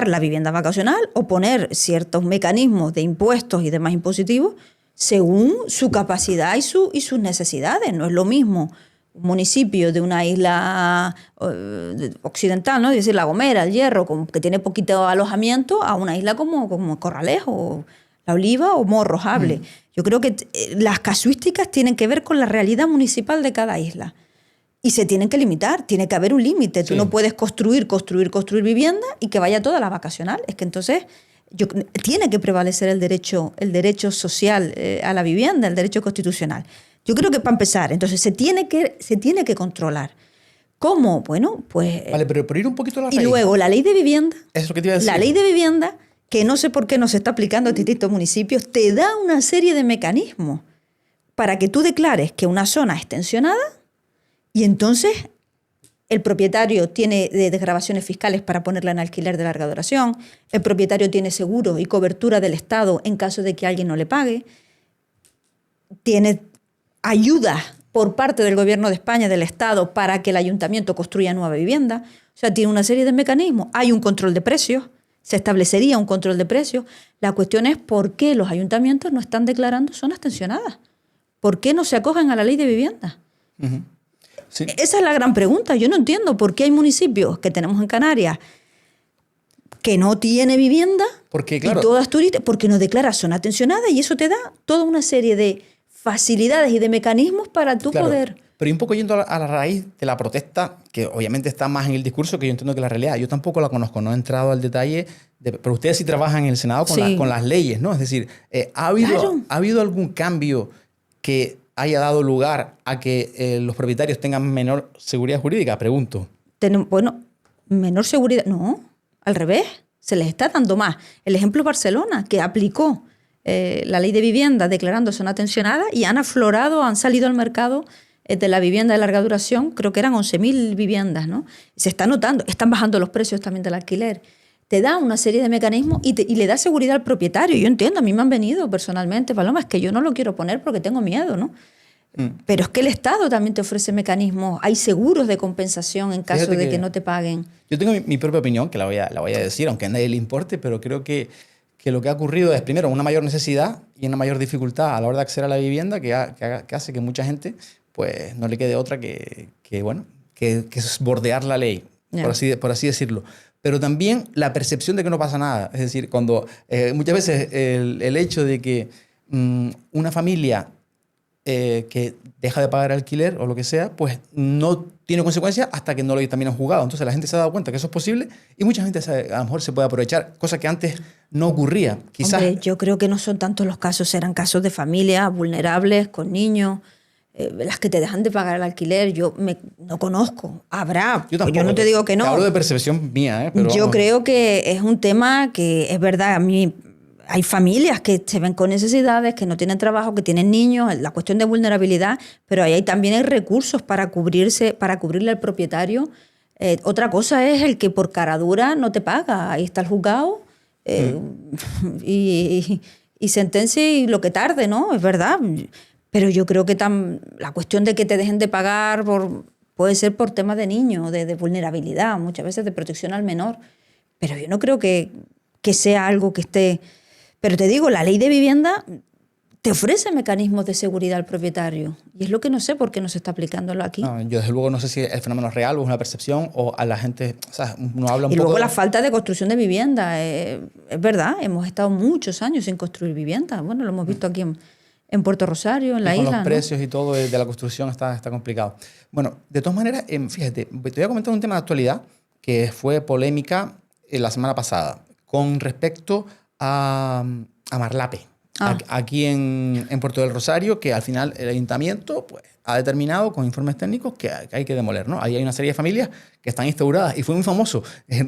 la vivienda vacacional o poner ciertos mecanismos de impuestos y demás impositivos según su capacidad y sus necesidades. No es lo mismo un municipio de una isla occidental, ¿no? Es decir, La Gomera, El Hierro, que tiene poquito alojamiento, a una isla como Corralejo, La Oliva o Morro, Hable. Yo creo que las casuísticas tienen que ver con la realidad municipal de cada isla. Y se tienen que limitar, tiene que haber un límite. Tú no puedes construir vivienda y que vaya toda la vacacional. Es que entonces tiene que prevalecer el derecho social a la vivienda, el derecho constitucional. Yo creo que para empezar, entonces se tiene que controlar. ¿Cómo? Bueno, pues... Vale, pero por ir un poquito a la raíz. Y luego la ley de vivienda. Eso es lo que te iba a decir. La ley de vivienda, que no sé por qué no se está aplicando a distintos municipios, te da una serie de mecanismos para que tú declares que una zona es tensionada y entonces el propietario tiene desgravaciones fiscales para ponerla en alquiler de larga duración, el propietario tiene seguro y cobertura del Estado en caso de que alguien no le pague, tiene ayuda por parte del Gobierno de España, del Estado, para que el ayuntamiento construya nueva vivienda. O sea, tiene una serie de mecanismos. Hay un control de precios, se establecería un control de precios. La cuestión es por qué los ayuntamientos no están declarando zonas tensionadas. ¿Por qué no se acogen a la ley de vivienda? Uh-huh. Sí. Esa es la gran pregunta. Yo no entiendo por qué hay municipios que tenemos en Canarias que no tiene vivienda porque, claro, y todas turísticas, porque no declara zona tensionada, y eso te da toda una serie de facilidades y de mecanismos para tú poder... Pero un poco yendo a la raíz de la protesta, que obviamente está más en el discurso que yo entiendo que la realidad. Yo tampoco la conozco, no he entrado al detalle, pero ustedes sí trabajan en el Senado con las leyes, ¿no? Es decir, ¿ha habido algún cambio que haya dado lugar a que los propietarios tengan menor seguridad jurídica? Pregunto. Bueno, menor seguridad... No, al revés, se les está dando más. El ejemplo es Barcelona, que aplicó la ley de vivienda declarando zona tensionada y han aflorado, han salido al mercado de la vivienda de larga duración, creo que eran 11.000 viviendas, ¿no? Se está notando, están bajando los precios también del alquiler. Te da una serie de mecanismos y le da seguridad al propietario. Yo entiendo, a mí me han venido personalmente, Paloma, es que yo no lo quiero poner porque tengo miedo, ¿no? Pero es que el Estado también te ofrece mecanismos, hay seguros de compensación en caso de que no te paguen. Yo tengo mi propia opinión, que la voy a decir, aunque a nadie le importe, pero creo que lo que ha ocurrido es, primero, una mayor necesidad y una mayor dificultad a la hora de acceder a la vivienda que hace que mucha gente pues no le quede otra que es bordear la ley, por así decirlo. Pero también la percepción de que no pasa nada. Es decir, cuando muchas veces el hecho de que una familia que deja de pagar alquiler o lo que sea, pues no tiene consecuencias hasta que no lo también han jugado. Entonces la gente se ha dado cuenta que eso es posible y mucha gente a lo mejor se puede aprovechar, cosa que antes no ocurría. Quizás. Hombre, yo creo que no son tantos los casos, eran casos de familias vulnerables, con niños, las que te dejan de pagar el alquiler. Yo no conozco, habrá, yo no te digo que no. Te hablo de percepción mía. Pero yo creo que es un tema que es verdad, a mí... Hay familias que se ven con necesidades, que no tienen trabajo, que tienen niños, la cuestión de vulnerabilidad, pero ahí también hay recursos para cubrirle al propietario. Otra cosa es el que por cara dura no te paga. Ahí está el juzgado y sentencia y lo que tarde, ¿no? Es verdad. Pero yo creo que la cuestión de que te dejen de pagar puede ser por temas de niños, de vulnerabilidad, muchas veces de protección al menor. Pero yo no creo que sea algo que esté... Pero te digo, la ley de vivienda te ofrece mecanismos de seguridad al propietario. Y es lo que no sé por qué no se está aplicándolo aquí. No, yo desde luego no sé si el fenómeno es real o es una percepción o a la gente... O sea, uno habla un poco... Y luego la falta de construcción de vivienda. Es verdad, hemos estado muchos años sin construir vivienda. Bueno, lo hemos visto aquí en Puerto Rosario, en la isla. Con los precios y todo de la construcción está complicado. Bueno, de todas maneras, fíjate, te voy a comentar un tema de actualidad que fue polémica la semana pasada con respecto a Marlape, aquí en Puerto del Rosario, que al final el ayuntamiento pues, ha determinado con informes técnicos que hay que demoler, ¿no? Ahí hay una serie de familias que están instauradas y fue muy famoso.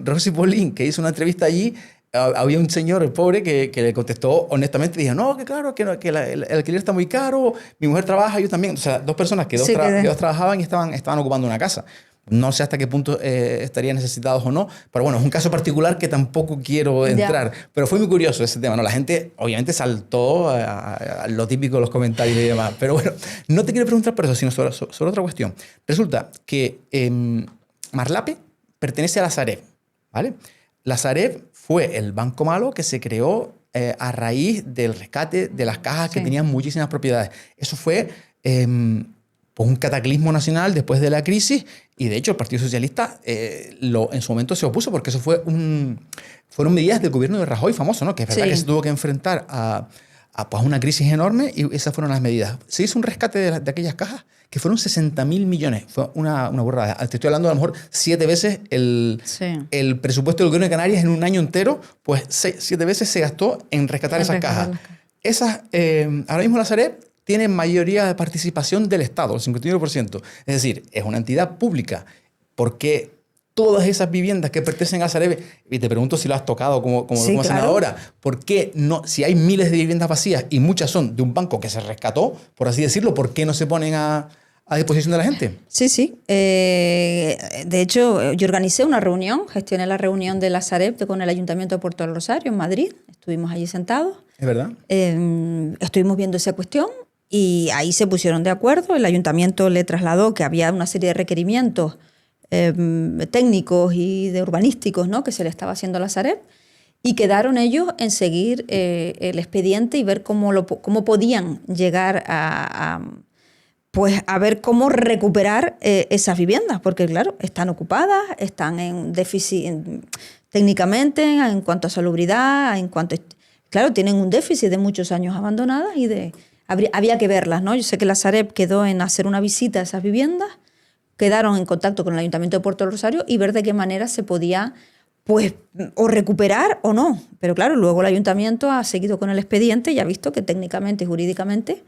Rosy Polín, que hizo una entrevista allí, había un señor, el pobre, que le contestó honestamente, dijo, no, que claro, que el alquiler está muy caro, mi mujer trabaja, yo también. O sea, dos personas que dos trabajaban y estaban ocupando una casa. No sé hasta qué punto estarían necesitados o no, pero bueno, es un caso particular que tampoco quiero entrar. Pero fue muy curioso ese tema, ¿no? La gente obviamente saltó a lo típico de los comentarios y demás. Pero bueno, no te quiero preguntar por eso, sino sobre otra cuestión. Resulta que Marlape pertenece a la Sareb, ¿vale? La Sareb fue el banco malo que se creó a raíz del rescate de las cajas que tenían muchísimas propiedades. Eso fue... pues un cataclismo nacional después de la crisis y de hecho el Partido Socialista en su momento se opuso porque eso fueron medidas del gobierno de Rajoy famoso, ¿no? Que es verdad que se tuvo que enfrentar a pues una crisis enorme y esas fueron las medidas. Se hizo un rescate de aquellas cajas que fueron 60.000 millones. Fue una burrada. Te estoy hablando a lo mejor 7 veces el presupuesto del gobierno de Canarias en un año entero, pues 7 veces se gastó en rescatar esas cajas. Ahora mismo la Sareb tiene mayoría de participación del Estado, el 51%. Es decir, es una entidad pública. ¿Por qué todas esas viviendas que pertenecen a Sareb, y te pregunto si lo has tocado como senadora, ¿por qué no, si hay miles de viviendas vacías y muchas son de un banco que se rescató, por así decirlo, ¿por qué no se ponen a disposición de la gente? Sí. De hecho, yo organicé una reunión, gestioné la reunión de la Sareb con el Ayuntamiento de Puerto del Rosario en Madrid. Estuvimos allí sentados. ¿Es verdad? Estuvimos viendo esa cuestión. Y ahí se pusieron de acuerdo. El ayuntamiento le trasladó que había una serie de requerimientos técnicos y de urbanísticos, ¿no? Que se le estaba haciendo a la Sareb. Y quedaron ellos en seguir el expediente y ver cómo podían llegar pues a ver cómo recuperar esas viviendas, porque claro, están ocupadas, están en déficit técnicamente, en cuanto a salubridad, claro, tienen un déficit de muchos años abandonadas y había que verlas, ¿no? Yo sé que la Sareb quedó en hacer una visita a esas viviendas, quedaron en contacto con el Ayuntamiento de Puerto del Rosario y ver de qué manera se podía, pues, o recuperar o no. Pero claro, luego el Ayuntamiento ha seguido con el expediente y ha visto que técnicamente y jurídicamente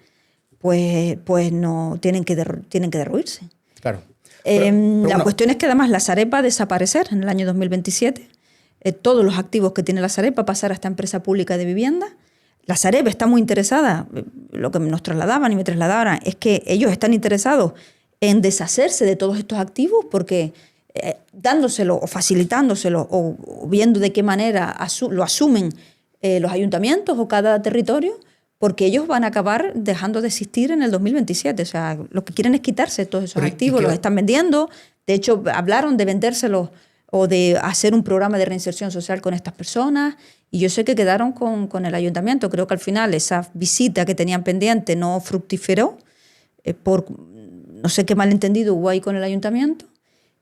pues no tienen que derruirse. Claro. La cuestión es que además la Sareb va a desaparecer en el año 2027. Todos los activos que tiene la Sareb va a pasar a esta empresa pública de vivienda. La Sareb está muy interesada, lo que nos trasladaban y me trasladaban es que ellos están interesados en deshacerse de todos estos activos porque dándoselo o facilitándoselo o viendo de qué manera lo asumen los ayuntamientos o cada territorio, porque ellos van a acabar dejando de existir en el 2027. O sea, lo que quieren es quitarse todos esos activos, los están vendiendo. De hecho, hablaron de vendérselos o de hacer un programa de reinserción social con estas personas. Y yo sé que quedaron con el ayuntamiento. Creo que al final esa visita que tenían pendiente no fructiferó por no sé qué malentendido hubo ahí con el ayuntamiento.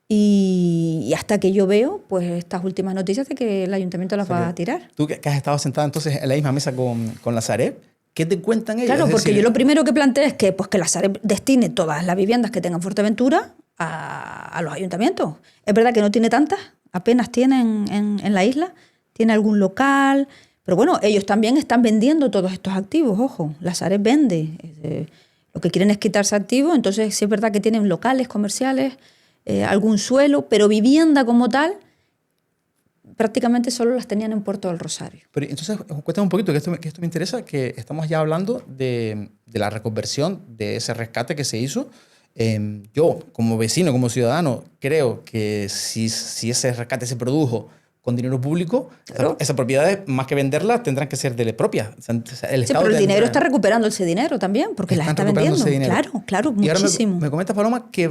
Y hasta que yo veo pues estas últimas noticias de que el ayuntamiento las va a tirar. Tú que has estado sentada entonces en la misma mesa con la Sareb, ¿qué te cuentan ellos? Claro, porque yo lo primero que planteé es que la Sareb destine todas las viviendas que tengan Fuerteventura a los ayuntamientos. Es verdad que no tiene tantas, apenas tienen en la isla, tiene algún local, pero bueno, ellos también están vendiendo todos estos activos, ojo, la Sareb vende. Lo que quieren es quitarse activos, entonces sí es verdad que tienen locales comerciales, algún suelo, pero vivienda como tal prácticamente solo las tenían en Puerto del Rosario. Pero entonces, cuéntame un poquito, que esto me interesa, que estamos ya hablando de la reconversión, de ese rescate que se hizo. Yo, como vecino, como ciudadano, creo que si ese rescate se produjo con dinero público, claro, esas propiedades, más que venderlas, tendrán que ser de la propia. O sea, el Estado pero el dinero está recuperando ese dinero también, porque las está vendiendo. Claro, y muchísimo. Ahora me comenta, Paloma, que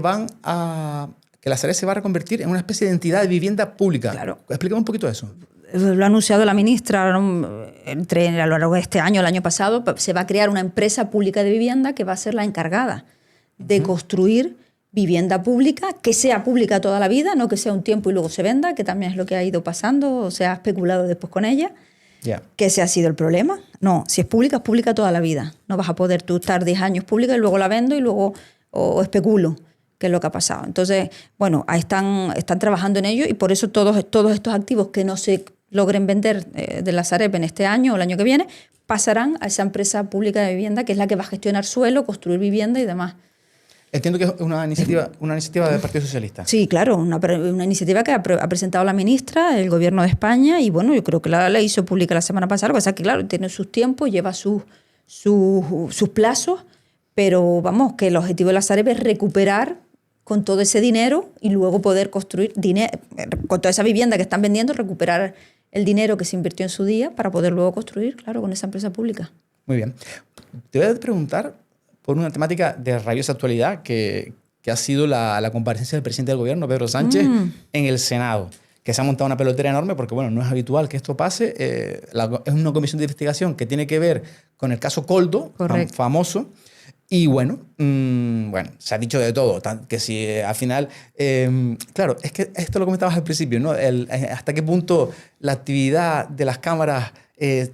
que la Sareb se va a reconvertir en una especie de entidad de vivienda pública. Claro. Explícame un poquito eso. Lo ha anunciado la ministra, a lo largo de este año, el año pasado, se va a crear una empresa pública de vivienda que va a ser la encargada de construir vivienda pública, que sea pública toda la vida, no que sea un tiempo y luego se venda, que también es lo que ha ido pasando, o se ha especulado después con ella, que ese ha sido el problema. No, si es pública toda la vida. No vas a poder tú estar 10 años pública y luego la vendo y luego o especulo, que es lo que ha pasado. Entonces, bueno, ahí están trabajando en ello y por eso todos estos activos que no se logren vender de la Sareb en este año o el año que viene, pasarán a esa empresa pública de vivienda que es la que va a gestionar suelo, construir vivienda y demás. Entiendo que es una iniciativa del Partido Socialista. Sí, claro, una iniciativa que ha presentado la ministra, el Gobierno de España, y bueno, yo creo que la hizo pública la semana pasada, o sea que claro, tiene sus tiempos, lleva sus plazos, pero vamos, que el objetivo de la Sareb es recuperar con todo ese dinero y luego poder construir con toda esa vivienda que están vendiendo, recuperar el dinero que se invirtió en su día para poder luego construir, claro, con esa empresa pública. Muy bien. Te voy a preguntar por una temática de rabiosa actualidad que ha sido la comparecencia del presidente del gobierno, Pedro Sánchez, en el Senado, que se ha montado una pelotera enorme porque, bueno, no es habitual que esto pase. Es una comisión de investigación que tiene que ver con el caso Koldo, famoso. Y bueno, se ha dicho de todo, que si al final... claro, es que esto lo comentabas al principio, ¿no? Hasta qué punto la actividad de las cámaras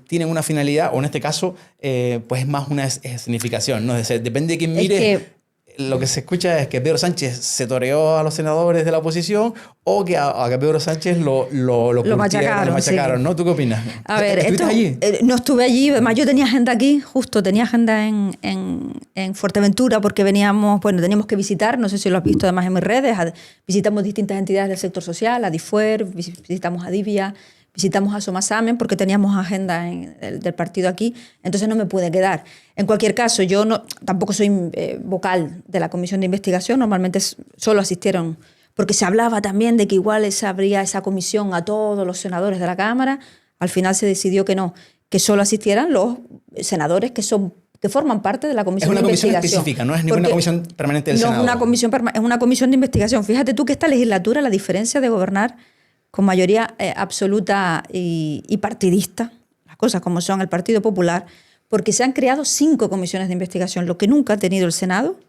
tiene una finalidad, o en este caso, pues es más una significación, ¿no? Depende de quién mire... Lo que se escucha es que Pedro Sánchez se toreó a los senadores de la oposición o que a Pedro Sánchez lo machacaron, ¿no? ¿Tú qué opinas? A ver, ¿Estuviste allí? No estuve allí, además yo tenía agenda aquí, justo tenía agenda en Fuerteventura porque teníamos que visitar, no sé si lo has visto además en mis redes, visitamos distintas entidades del sector social, a DIFUER, visitamos a Divia, visitamos a Somasamen porque teníamos agenda del partido aquí, entonces no me pude quedar. En cualquier caso, yo tampoco soy vocal de la comisión de investigación, normalmente solo asistieron, porque se hablaba también de que igual se abría esa comisión a todos los senadores de la Cámara, al final se decidió que no, que solo asistieran los senadores que forman parte de la comisión de investigación. Es una comisión específica, no es ninguna comisión permanente del Senado. No, es una comisión de investigación. Fíjate tú que esta legislatura, la diferencia de gobernar con mayoría absoluta y partidista, las cosas como son, el Partido Popular, porque se han creado 5 comisiones de investigación, lo que nunca ha tenido el Senado.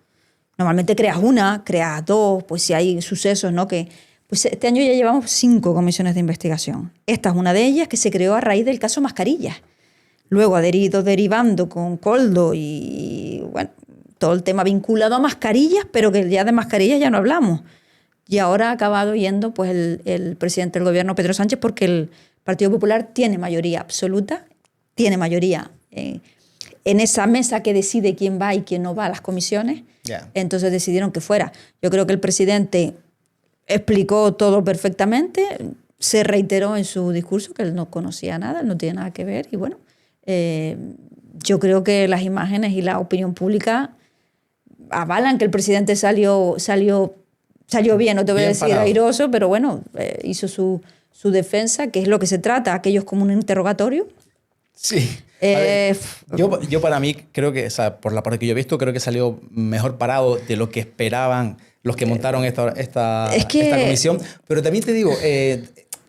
Normalmente creas una, creas 2, pues si hay sucesos, ¿no? Pues este año ya llevamos 5 comisiones de investigación. Esta es una de ellas que se creó a raíz del caso Mascarillas. Luego ha ido derivando con Koldo y bueno, todo el tema vinculado a mascarillas, pero que ya de mascarillas ya no hablamos. Y ahora ha acabado yendo pues, el presidente del gobierno, Pedro Sánchez, porque el Partido Popular tiene mayoría absoluta, tiene mayoría en esa mesa que decide quién va y quién no va a las comisiones. Yeah. Entonces decidieron que fuera. Yo creo que el presidente explicó todo perfectamente, se reiteró en su discurso que él no conocía nada, él no tiene nada que ver. Y bueno, yo creo que las imágenes y la opinión pública avalan que el presidente salió bien, no te voy a decir parado, airoso, pero bueno, hizo su defensa, que es lo que se trata, aquello es como un interrogatorio. Sí. Yo para mí creo que, o sea, por la parte que yo he visto, creo que salió mejor parado de lo que esperaban los que montaron esta comisión. Pero también te digo,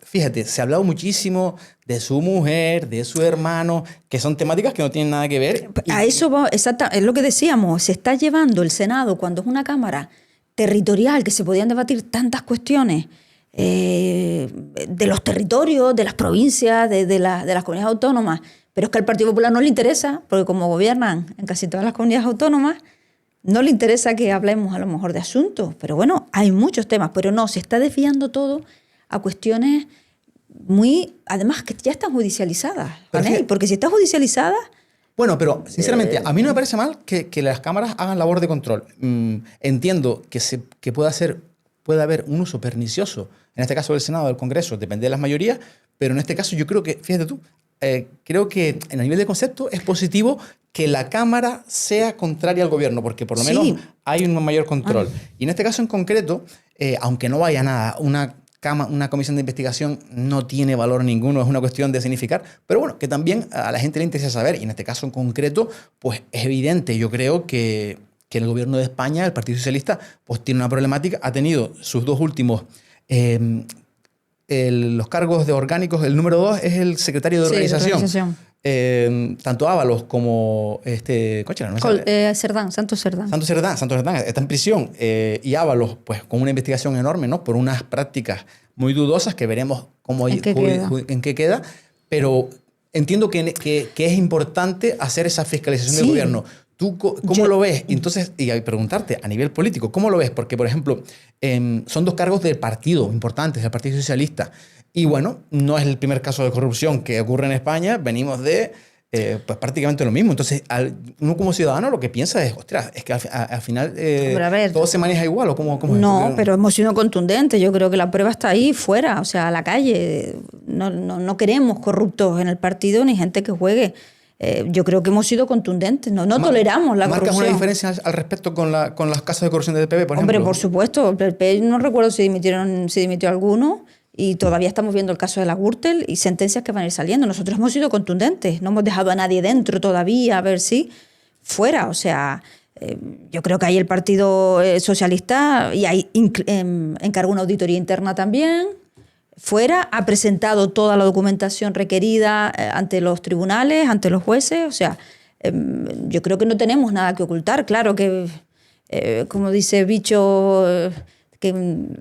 fíjate, se ha hablado muchísimo de su mujer, de su hermano, que son temáticas que no tienen nada que ver. A eso va, es lo que decíamos, se está llevando el Senado cuando es una Cámara territorial, que se podían debatir tantas cuestiones de los territorios, de las provincias, de las comunidades autónomas, pero es que al Partido Popular no le interesa, porque como gobiernan en casi todas las comunidades autónomas, no le interesa que hablemos a lo mejor de asuntos. Pero bueno, hay muchos temas, pero no, se está desviando todo a cuestiones además que ya están judicializadas, porque si está judicializada... Bueno, pero sinceramente, a mí no me parece mal que las cámaras hagan labor de control. Entiendo que puede haber un uso pernicioso, en este caso del Senado, del Congreso, depende de las mayorías, pero en este caso yo creo que, fíjate tú, creo que en el nivel de concepto es positivo que la Cámara sea contraria al gobierno, porque por lo menos hay un mayor control. Y en este caso en concreto, aunque no vaya nada, una comisión de investigación no tiene valor ninguno, es una cuestión de significar, pero bueno, que también a la gente le interesa saber, y en este caso en concreto, pues es evidente, yo creo que el gobierno de España, el Partido Socialista, pues tiene una problemática, ha tenido sus 2 últimos, los cargos de orgánicos, el número 2 es el secretario de organización. Tanto Ábalos como Santos Cerdán está en prisión y Ábalos pues con una investigación enorme, ¿no? Por unas prácticas muy dudosas que veremos en qué queda, pero entiendo que es importante hacer esa fiscalización del gobierno. ¿Tú cómo lo ves? Entonces, y preguntarte a nivel político, ¿cómo lo ves? Porque, por ejemplo, son 2 cargos del partido importantes, del Partido Socialista. Y bueno, no es el primer caso de corrupción que ocurre en España. Venimos de pues prácticamente lo mismo. Entonces, uno como ciudadano lo que piensa es, ostras, es que al final todo se maneja igual. ¿O cómo no, pero hemos sido contundentes. Yo creo que la prueba está ahí, fuera, o sea, a la calle. No queremos corruptos en el partido ni gente que juegue. Yo creo que hemos sido contundentes, no toleramos la corrupción. ¿Marcas una diferencia al respecto con los casos de corrupción del PP, por ejemplo? Hombre, por supuesto. El PP no recuerdo si dimitió alguno y todavía estamos viendo el caso de la Gürtel y sentencias que van a ir saliendo. Nosotros hemos sido contundentes, no hemos dejado a nadie dentro todavía, a ver si fuera. O sea, yo creo que ahí el Partido Socialista y ahí encargó una auditoría interna también. Fuera, ha presentado toda la documentación requerida ante los tribunales, ante los jueces. O sea, yo creo que no tenemos nada que ocultar. Claro que, como dice Bicho, que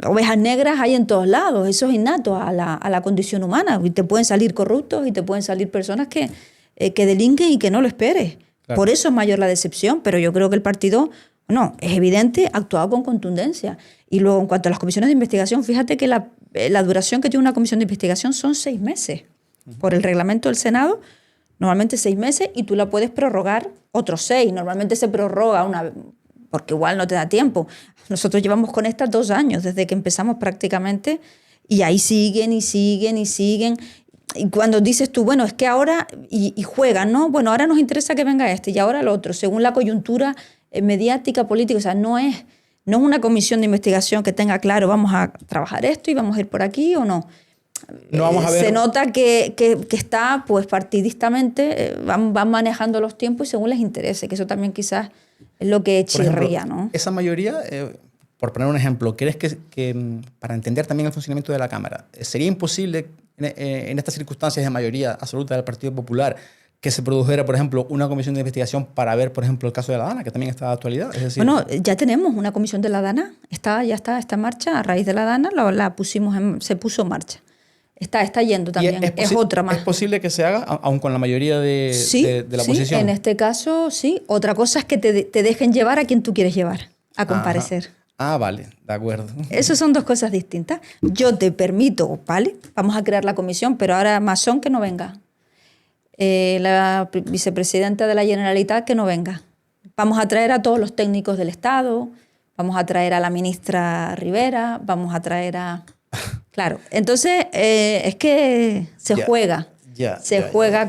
ovejas negras hay en todos lados. Eso es innato a la condición humana. Y te pueden salir corruptos y te pueden salir personas que delinquen y que no lo esperes. Claro. Por eso es mayor la decepción. Pero yo creo que el partido, no, es evidente, ha actuado con contundencia. Y luego, en cuanto a las comisiones de investigación, fíjate que la duración que tiene una comisión de investigación son 6 meses. Por el reglamento del Senado, normalmente 6 meses y tú la puedes prorrogar otros 6. Normalmente se prorroga porque igual no te da tiempo. Nosotros llevamos con estas 2 años, desde que empezamos prácticamente, y ahí siguen y siguen y siguen. Y cuando dices tú, bueno, es que ahora, y juegan, ¿no? Bueno, ahora nos interesa que venga este y ahora el otro, según la coyuntura mediática, política. O sea, no es una comisión de investigación que tenga claro, vamos a trabajar esto y vamos a ir por aquí o no. No vamos a ver. Se nota que está, pues partidistamente, van manejando los tiempos y según les interese, que eso también quizás es lo que chirría, ejemplo, ¿no? Esa mayoría, por poner un ejemplo, ¿crees que para entender también el funcionamiento de la Cámara, sería imposible en estas circunstancias de mayoría absoluta del Partido Popular que se produjera, por ejemplo, una comisión de investigación para ver, por ejemplo, el caso de la Dana, que también está de actualidad? Es decir, bueno, ya tenemos una comisión de la Dana, está en marcha, a raíz de la Dana se puso en marcha. Está yendo también, es otra más. ¿Es posible que se haga, aun con la mayoría de la sí, oposición? En este caso, sí. Otra cosa es que te dejen llevar a quien tú quieres llevar a comparecer. Ah, vale, de acuerdo. Esas son dos cosas distintas. Yo te permito, ¿vale? Vamos a crear la comisión, pero ahora Masón que no venga. La vicepresidenta de la Generalitat que no venga. Vamos a traer a todos los técnicos del Estado, vamos a traer a la ministra Rivera, vamos a traer a... Claro, entonces es que se juega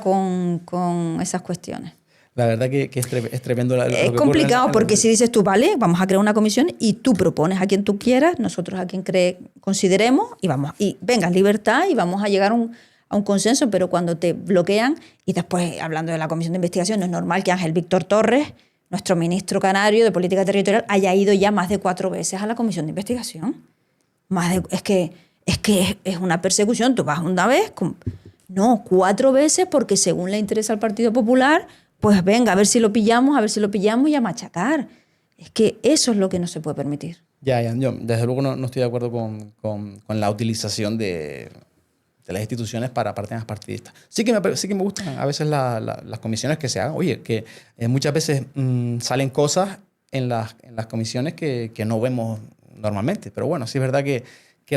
con esas cuestiones. La verdad que es tremendo. Es complicado porque si dices tú, vale, vamos a crear una comisión y tú propones a quien tú quieras, nosotros a quien consideremos y venga, libertad y vamos a llegar a un consenso, pero cuando te bloquean y después, hablando de la comisión de investigación, no es normal que Ángel Víctor Torres, nuestro ministro canario de Política Territorial, haya ido ya más de 4 veces a la comisión de investigación. Es que es una persecución. Tú vas una vez, 4 veces, porque según le interesa al Partido Popular, pues venga, a ver si lo pillamos y a machacar. Es que eso es lo que no se puede permitir. Ya, yo desde luego no estoy de acuerdo con la utilización de las instituciones para temas partidistas. Sí que me gustan a veces las comisiones que se hagan. Oye, que muchas veces salen cosas en las comisiones que no vemos normalmente. Pero bueno, sí es verdad que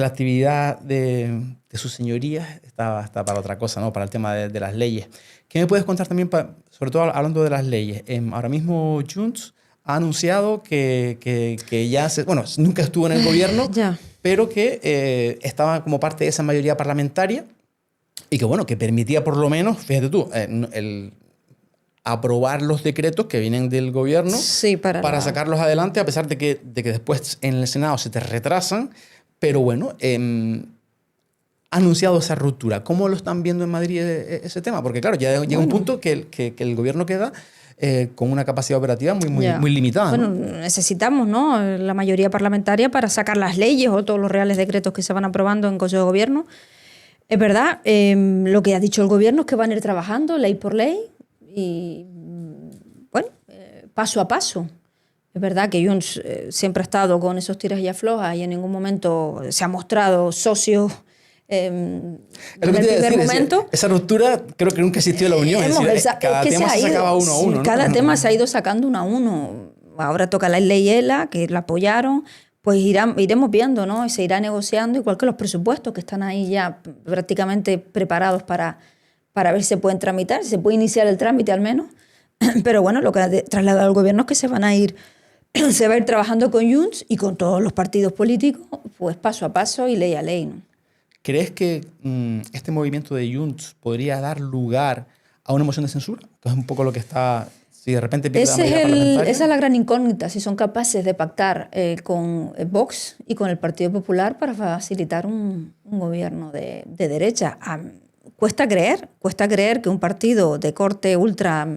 la actividad de sus señorías está para otra cosa, ¿no? Para el tema de las leyes. ¿Qué me puedes contar también, sobre todo hablando de las leyes? Ahora mismo Junts ha anunciado que ya nunca estuvo en el gobierno, pero que estaba como parte de esa mayoría parlamentaria y que permitía por lo menos, fíjate tú, el aprobar los decretos que vienen del gobierno para sacarlos adelante, a pesar de que después en el Senado se te retrasan. Pero bueno, ha anunciado esa ruptura. ¿Cómo lo están viendo en Madrid ese tema? Porque claro, ya llega un punto que el gobierno queda con una capacidad operativa muy limitada. Bueno, necesitamos, ¿no?, la mayoría parlamentaria para sacar las leyes o todos los reales decretos que se van aprobando en Consejo de Gobierno. Es verdad, lo que ha dicho el gobierno es que van a ir trabajando ley por ley y, paso a paso. Es verdad que Junts siempre ha estado con esos tiras y aflojas y en ningún momento se ha mostrado socio en el primer momento. Esa ruptura creo que nunca existió en la Unión. Cada tema se sacaba uno a uno, ¿no? Cada tema se ha ido sacando uno a uno. Ahora toca la ley ELA, que la apoyaron. Pues iremos viendo, ¿no? Y se irá negociando, igual que los presupuestos que están ahí ya prácticamente preparados para ver si se pueden tramitar, si se puede iniciar el trámite al menos. Pero bueno, lo que ha trasladado el gobierno es que se va a ir trabajando con Junts y con todos los partidos políticos, pues paso a paso y ley a ley, ¿no? ¿Crees que este movimiento de Junts podría dar lugar a una moción de censura? Que es un poco lo que está... Si de repente pierde la mayoría parlamentaria. Esa es la gran incógnita, si son capaces de pactar con Vox y con el Partido Popular para facilitar un gobierno de derecha. Cuesta creer que un partido de corte ultra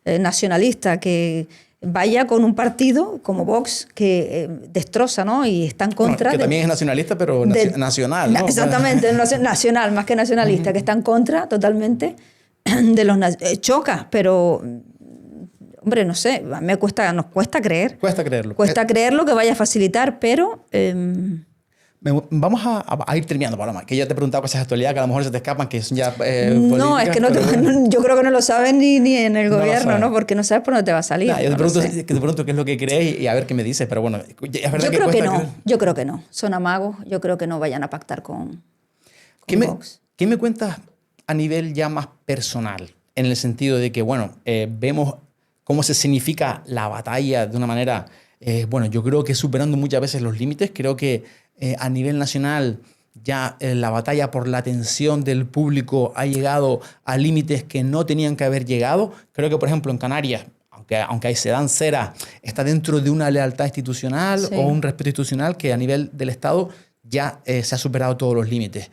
nacionalista que vaya con un partido como Vox que destroza, ¿no? Y está en contra... que también es nacionalista, pero nacional, ¿no? Exactamente, nacional, más que nacionalista, que está en contra totalmente de los... choca, pero... Hombre, no sé, nos cuesta creer. Cuesta creerlo. Cuesta creerlo que vaya a facilitar, pero... Vamos a ir terminando, Paloma, que ya te he preguntado cosas de actualidad que a lo mejor se te escapan, que son ya no, es que yo creo que no lo saben ni en el gobierno, ¿no? Porque no sabes por dónde te va a salir. Yo te pregunto qué es lo que crees y a ver qué me dices, pero bueno, es verdad yo creo que no. Son amagos, yo creo que no vayan a pactar con Vox. ¿Qué me cuentas a nivel ya más personal? En el sentido de que, vemos cómo se significa la batalla de una manera, yo creo que superando muchas veces los límites. Creo que a nivel nacional ya la batalla por la atención del público ha llegado a límites que no tenían que haber llegado. Creo que, por ejemplo, en Canarias, aunque ahí se dan cera, está dentro de una lealtad institucional o un respeto institucional que a nivel del Estado ya se ha superado todos los límites.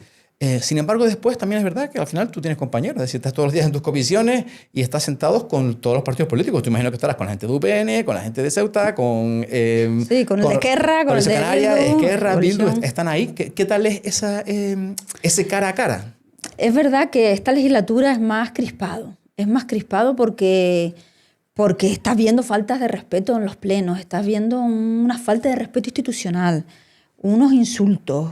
Sin embargo, después también es verdad que al final tú tienes compañeros, es decir, estás todos los días en tus comisiones y estás sentados con todos los partidos políticos. Tú imagino que estarás con la gente de UPN, con la gente de Ceuta, sí, con el de Esquerra, con el de Canarias, Bildu, Esquerra, Bildu, Coalición. están ahí. ¿Qué tal es ese cara a cara? Es verdad que esta legislatura es más crispado porque estás viendo faltas de respeto en los plenos, estás viendo una falta de respeto institucional, unos insultos,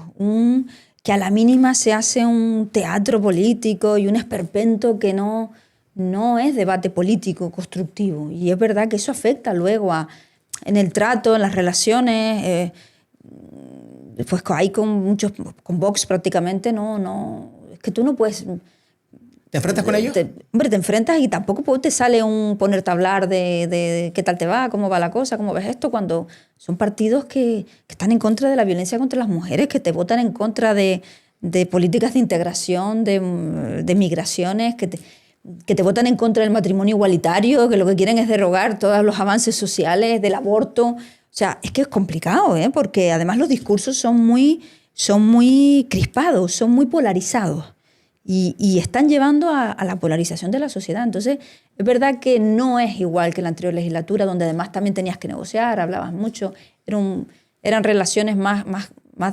que a la mínima se hace un teatro político y un esperpento que no es debate político constructivo. Y es verdad que eso afecta luego en el trato, en las relaciones. Pues ahí con Vox prácticamente es que tú no puedes... ¿Te enfrentas con ellos? Hombre, te enfrentas y tampoco te sale ponerte a hablar de qué tal te va, cómo va la cosa, cómo ves esto, cuando son partidos que están en contra de la violencia contra las mujeres, que te votan en contra de políticas de integración, de migraciones, que te votan en contra del matrimonio igualitario, que lo que quieren es derogar todos los avances sociales, del aborto. O sea, es que es complicado, porque además los discursos son muy crispados, son muy polarizados. Y están llevando a la polarización de la sociedad. Entonces, es verdad que no es igual que la anterior legislatura, donde además también tenías que negociar, hablabas mucho, eran relaciones más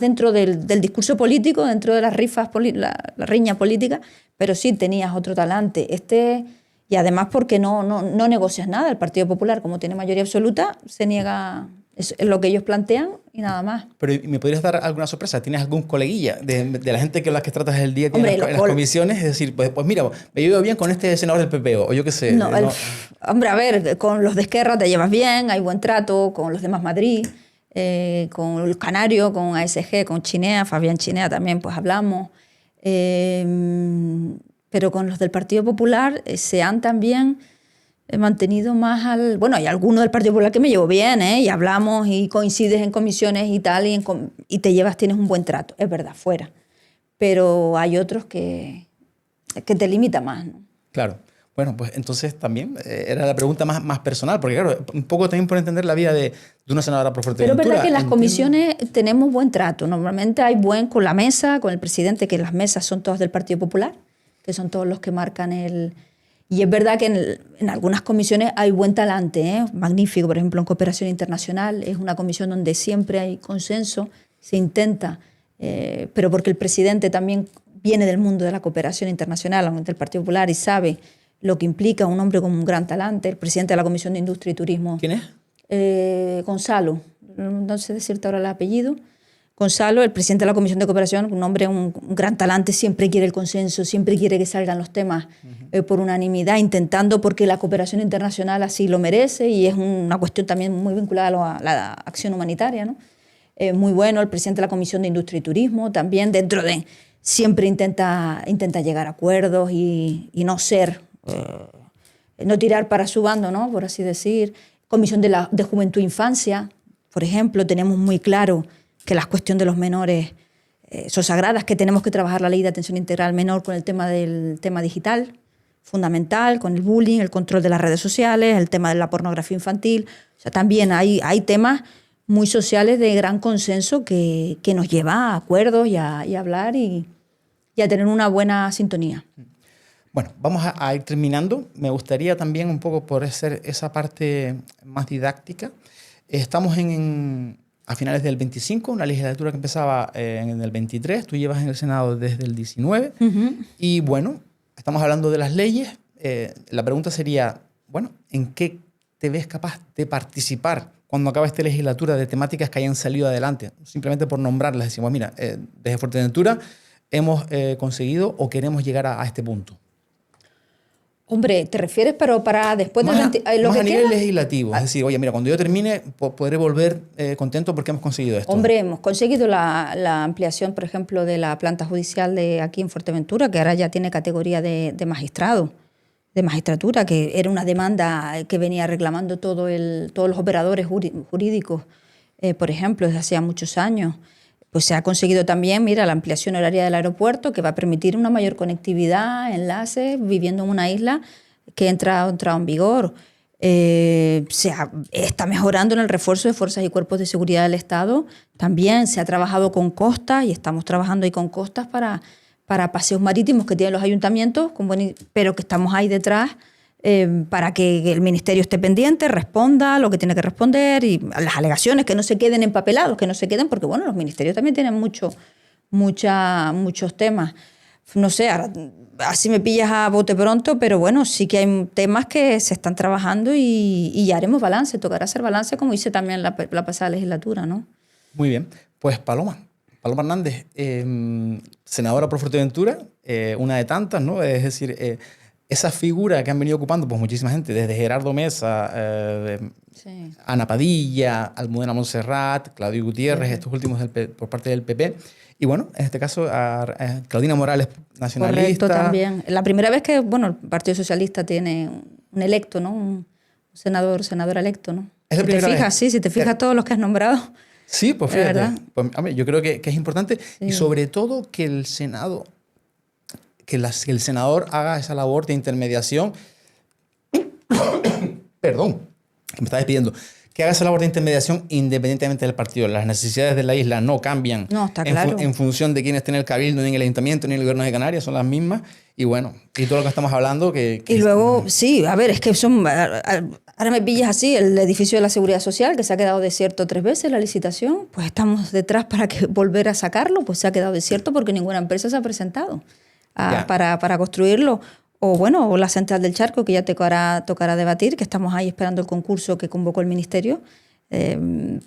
dentro del discurso político, dentro de las rifas, la riña política, pero sí tenías otro talante. Y además porque no negocias nada. El Partido Popular, como tiene mayoría absoluta, se niega... Es lo que ellos plantean y nada más. Pero ¿me podrías dar alguna sorpresa? ¿Tienes algún coleguilla de la gente con la que tratas el día a día Hombre, en las comisiones? Es decir, pues mira, me llevo bien con este senador del PPO, o yo qué sé. Hombre, a ver, con los de Esquerra te llevas bien, hay buen trato, con los de Más Madrid, con el Canario, con ASG, con Chinea, Fabián Chinea también, pues hablamos. Pero con los del Partido Popular se han también... He mantenido más Bueno, hay algunos del Partido Popular que me llevo bien, y hablamos y coincides en comisiones y tal, y tienes un buen trato, es verdad, fuera. Pero hay otros que te limita más, ¿no? Claro. Bueno, pues entonces también era la pregunta más personal, porque claro, un poco también por entender la vida de una senadora por Fuerteventura. Pero es verdad que en las comisiones tenemos buen trato. Normalmente hay con la mesa, con el presidente, que las mesas son todas del Partido Popular, que son todos los que marcan el... Y es verdad que en algunas comisiones hay buen talante, magnífico. Por ejemplo, en Cooperación Internacional es una comisión donde siempre hay consenso, se intenta, pero porque el presidente también viene del mundo de la cooperación internacional, del Partido Popular, y sabe lo que implica un hombre con un gran talante. El presidente de la Comisión de Industria y Turismo. ¿Quién es? Gonzalo, no sé decirte ahora el apellido. Gonzalo, el presidente de la Comisión de Cooperación, un hombre, un gran talante, siempre quiere el consenso, siempre quiere que salgan los temas por unanimidad, intentando, porque la cooperación internacional así lo merece y es una cuestión también muy vinculada a la acción humanitaria, ¿no? Muy bueno, el presidente de la Comisión de Industria y Turismo, también siempre intenta llegar a acuerdos y no no tirar para su bando, ¿no? Por así decir. Comisión de Juventud e Infancia, por ejemplo, tenemos muy claro que la cuestión de los menores son sagradas, que tenemos que trabajar la ley de atención integral menor con el tema digital, fundamental, con el bullying, el control de las redes sociales, el tema de la pornografía infantil. O sea, también hay temas muy sociales de gran consenso que nos lleva a acuerdos y a hablar y a tener una buena sintonía. Bueno, vamos a ir terminando. Me gustaría también un poco por hacer esa parte más didáctica. Estamos a finales del 25, una legislatura que empezaba en el 23, tú llevas en el Senado desde el 19, y bueno, estamos hablando de las leyes. La pregunta sería, bueno, ¿en qué te ves capaz de participar cuando acabe esta legislatura de temáticas que hayan salido adelante? Simplemente por nombrarlas, decimos, mira, desde Fuerteventura hemos conseguido o queremos llegar a este punto. Hombre, ¿te refieres pero para después más a nivel queda? legislativo? Es decir, oye, mira, cuando yo termine podré volver contento porque hemos conseguido esto. Hombre, hemos conseguido la ampliación, por ejemplo, de la planta judicial de aquí en Fuerteventura, que ahora ya tiene categoría de magistrado, de magistratura, que era una demanda que venía reclamando todos los operadores jurídicos, por ejemplo, desde hacía muchos años. Pues se ha conseguido también, mira, la ampliación horaria del aeropuerto, que va a permitir una mayor conectividad, enlaces, viviendo en una isla que entra en vigor. Está mejorando en el refuerzo de fuerzas y cuerpos de seguridad del Estado. También se ha trabajado con costas y estamos trabajando ahí con costas para para paseos marítimos que tienen los ayuntamientos, pero que estamos ahí detrás para que el ministerio esté pendiente, responda lo que tiene que responder y las alegaciones que no se queden empapelados, que no se queden, porque bueno, los ministerios también tienen muchos temas. No sé, ahora, así me pillas a bote pronto, pero bueno, sí que hay temas que se están trabajando y ya haremos balance, tocará hacer balance como hice también la pasada legislatura, ¿no? Muy bien, pues Paloma Hernández, senadora por Fuerteventura, una de tantas, ¿no? Es decir, esa figura que han venido ocupando pues muchísima gente, desde Gerardo Mesa, Sí. Ana Padilla, Almudena Montserrat, Claudio Gutiérrez, estos últimos por parte del PP. Y bueno, en este caso, Claudina Morales, nacionalista. Correcto, también. La primera vez que, bueno, el Partido Socialista tiene un electo, ¿no? Un senador electo, ¿no? Es la primera vez. Sí, si te fijas todos los que has nombrado. Sí, pues fíjate. ¿Verdad? Pues, yo creo que es importante Sí. y sobre todo que el Senado, que el senador haga esa labor de intermediación. Perdón, que me estaba despidiendo. Que haga esa labor de intermediación independientemente del partido. Las necesidades de la isla no cambian. No, está claro. En función de quién esté en el cabildo, ni en el ayuntamiento, ni en el gobierno de Canarias, son las mismas. Y bueno, y todo lo que estamos hablando Y luego, sí, a ver, es que son... Ahora me pillas así, el edificio de la Seguridad Social, que se ha quedado desierto 3 veces la licitación, pues estamos detrás para volver a sacarlo, pues se ha quedado desierto porque ninguna empresa se ha presentado para construirlo. O bueno, o la Central del Charco, que ya tocará debatir, que estamos ahí esperando el concurso que convocó el Ministerio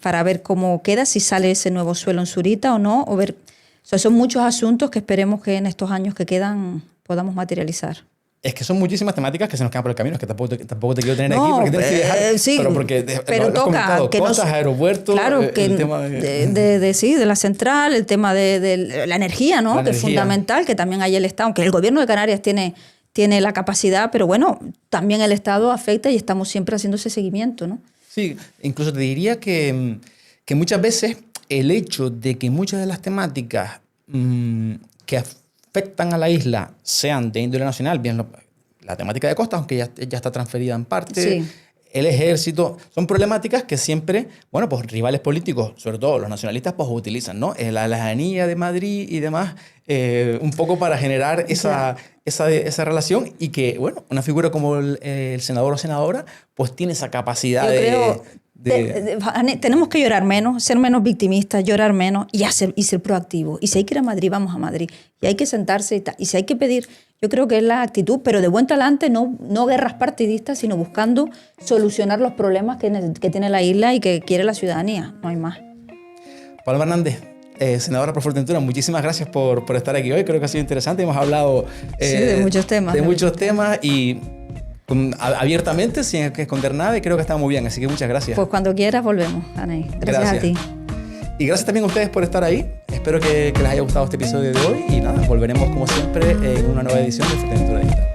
para ver cómo queda, si sale ese nuevo suelo en Zurita o no, o ver... O sea, son muchos asuntos que esperemos que en estos años que quedan podamos materializar. Es que son muchísimas temáticas que se nos quedan por el camino. Es que tampoco te quiero tener aquí porque tienes que viajar. Sí, pero toca. Comentado, que cosas, aeropuertos, claro, el tema de la central, el tema de la energía, ¿no? Que es fundamental, que también hay el Estado, aunque el gobierno de Canarias tiene la capacidad, pero bueno, también el Estado afecta y estamos siempre haciendo ese seguimiento, ¿no? Sí, incluso te diría que muchas veces el hecho de que muchas de las temáticas que afectan a la isla sean de índole nacional, bien la temática de costas, aunque ya está transferida en parte, Sí. El ejército, son problemáticas que siempre, bueno, pues rivales políticos, sobre todo los nacionalistas, pues utilizan, ¿no? La lejanía de Madrid y demás, un poco para generar esa relación y que, bueno, una figura como el senador o senadora, pues tiene esa capacidad tenemos que llorar menos, ser menos victimistas, llorar menos y ser proactivos. Y si hay que ir a Madrid, vamos a Madrid. Y hay que sentarse y si hay que pedir, yo creo que es la actitud, pero de buen talante, no guerras partidistas, sino buscando solucionar los problemas que tiene la isla y que quiere la ciudadanía. No hay más. Paloma Hernández, senadora por Fuerteventura, muchísimas gracias por estar aquí hoy. Creo que ha sido interesante. Hemos hablado de muchos temas. De muchos temas y abiertamente, sin esconder nada, y creo que está muy bien. Así que muchas gracias. Pues cuando quieras volvemos, Anaí. Gracias a ti. Y gracias también a ustedes por estar ahí. Espero que les haya gustado este episodio de hoy. Y nada, volveremos como siempre en una nueva edición de Fuerteventura Digital.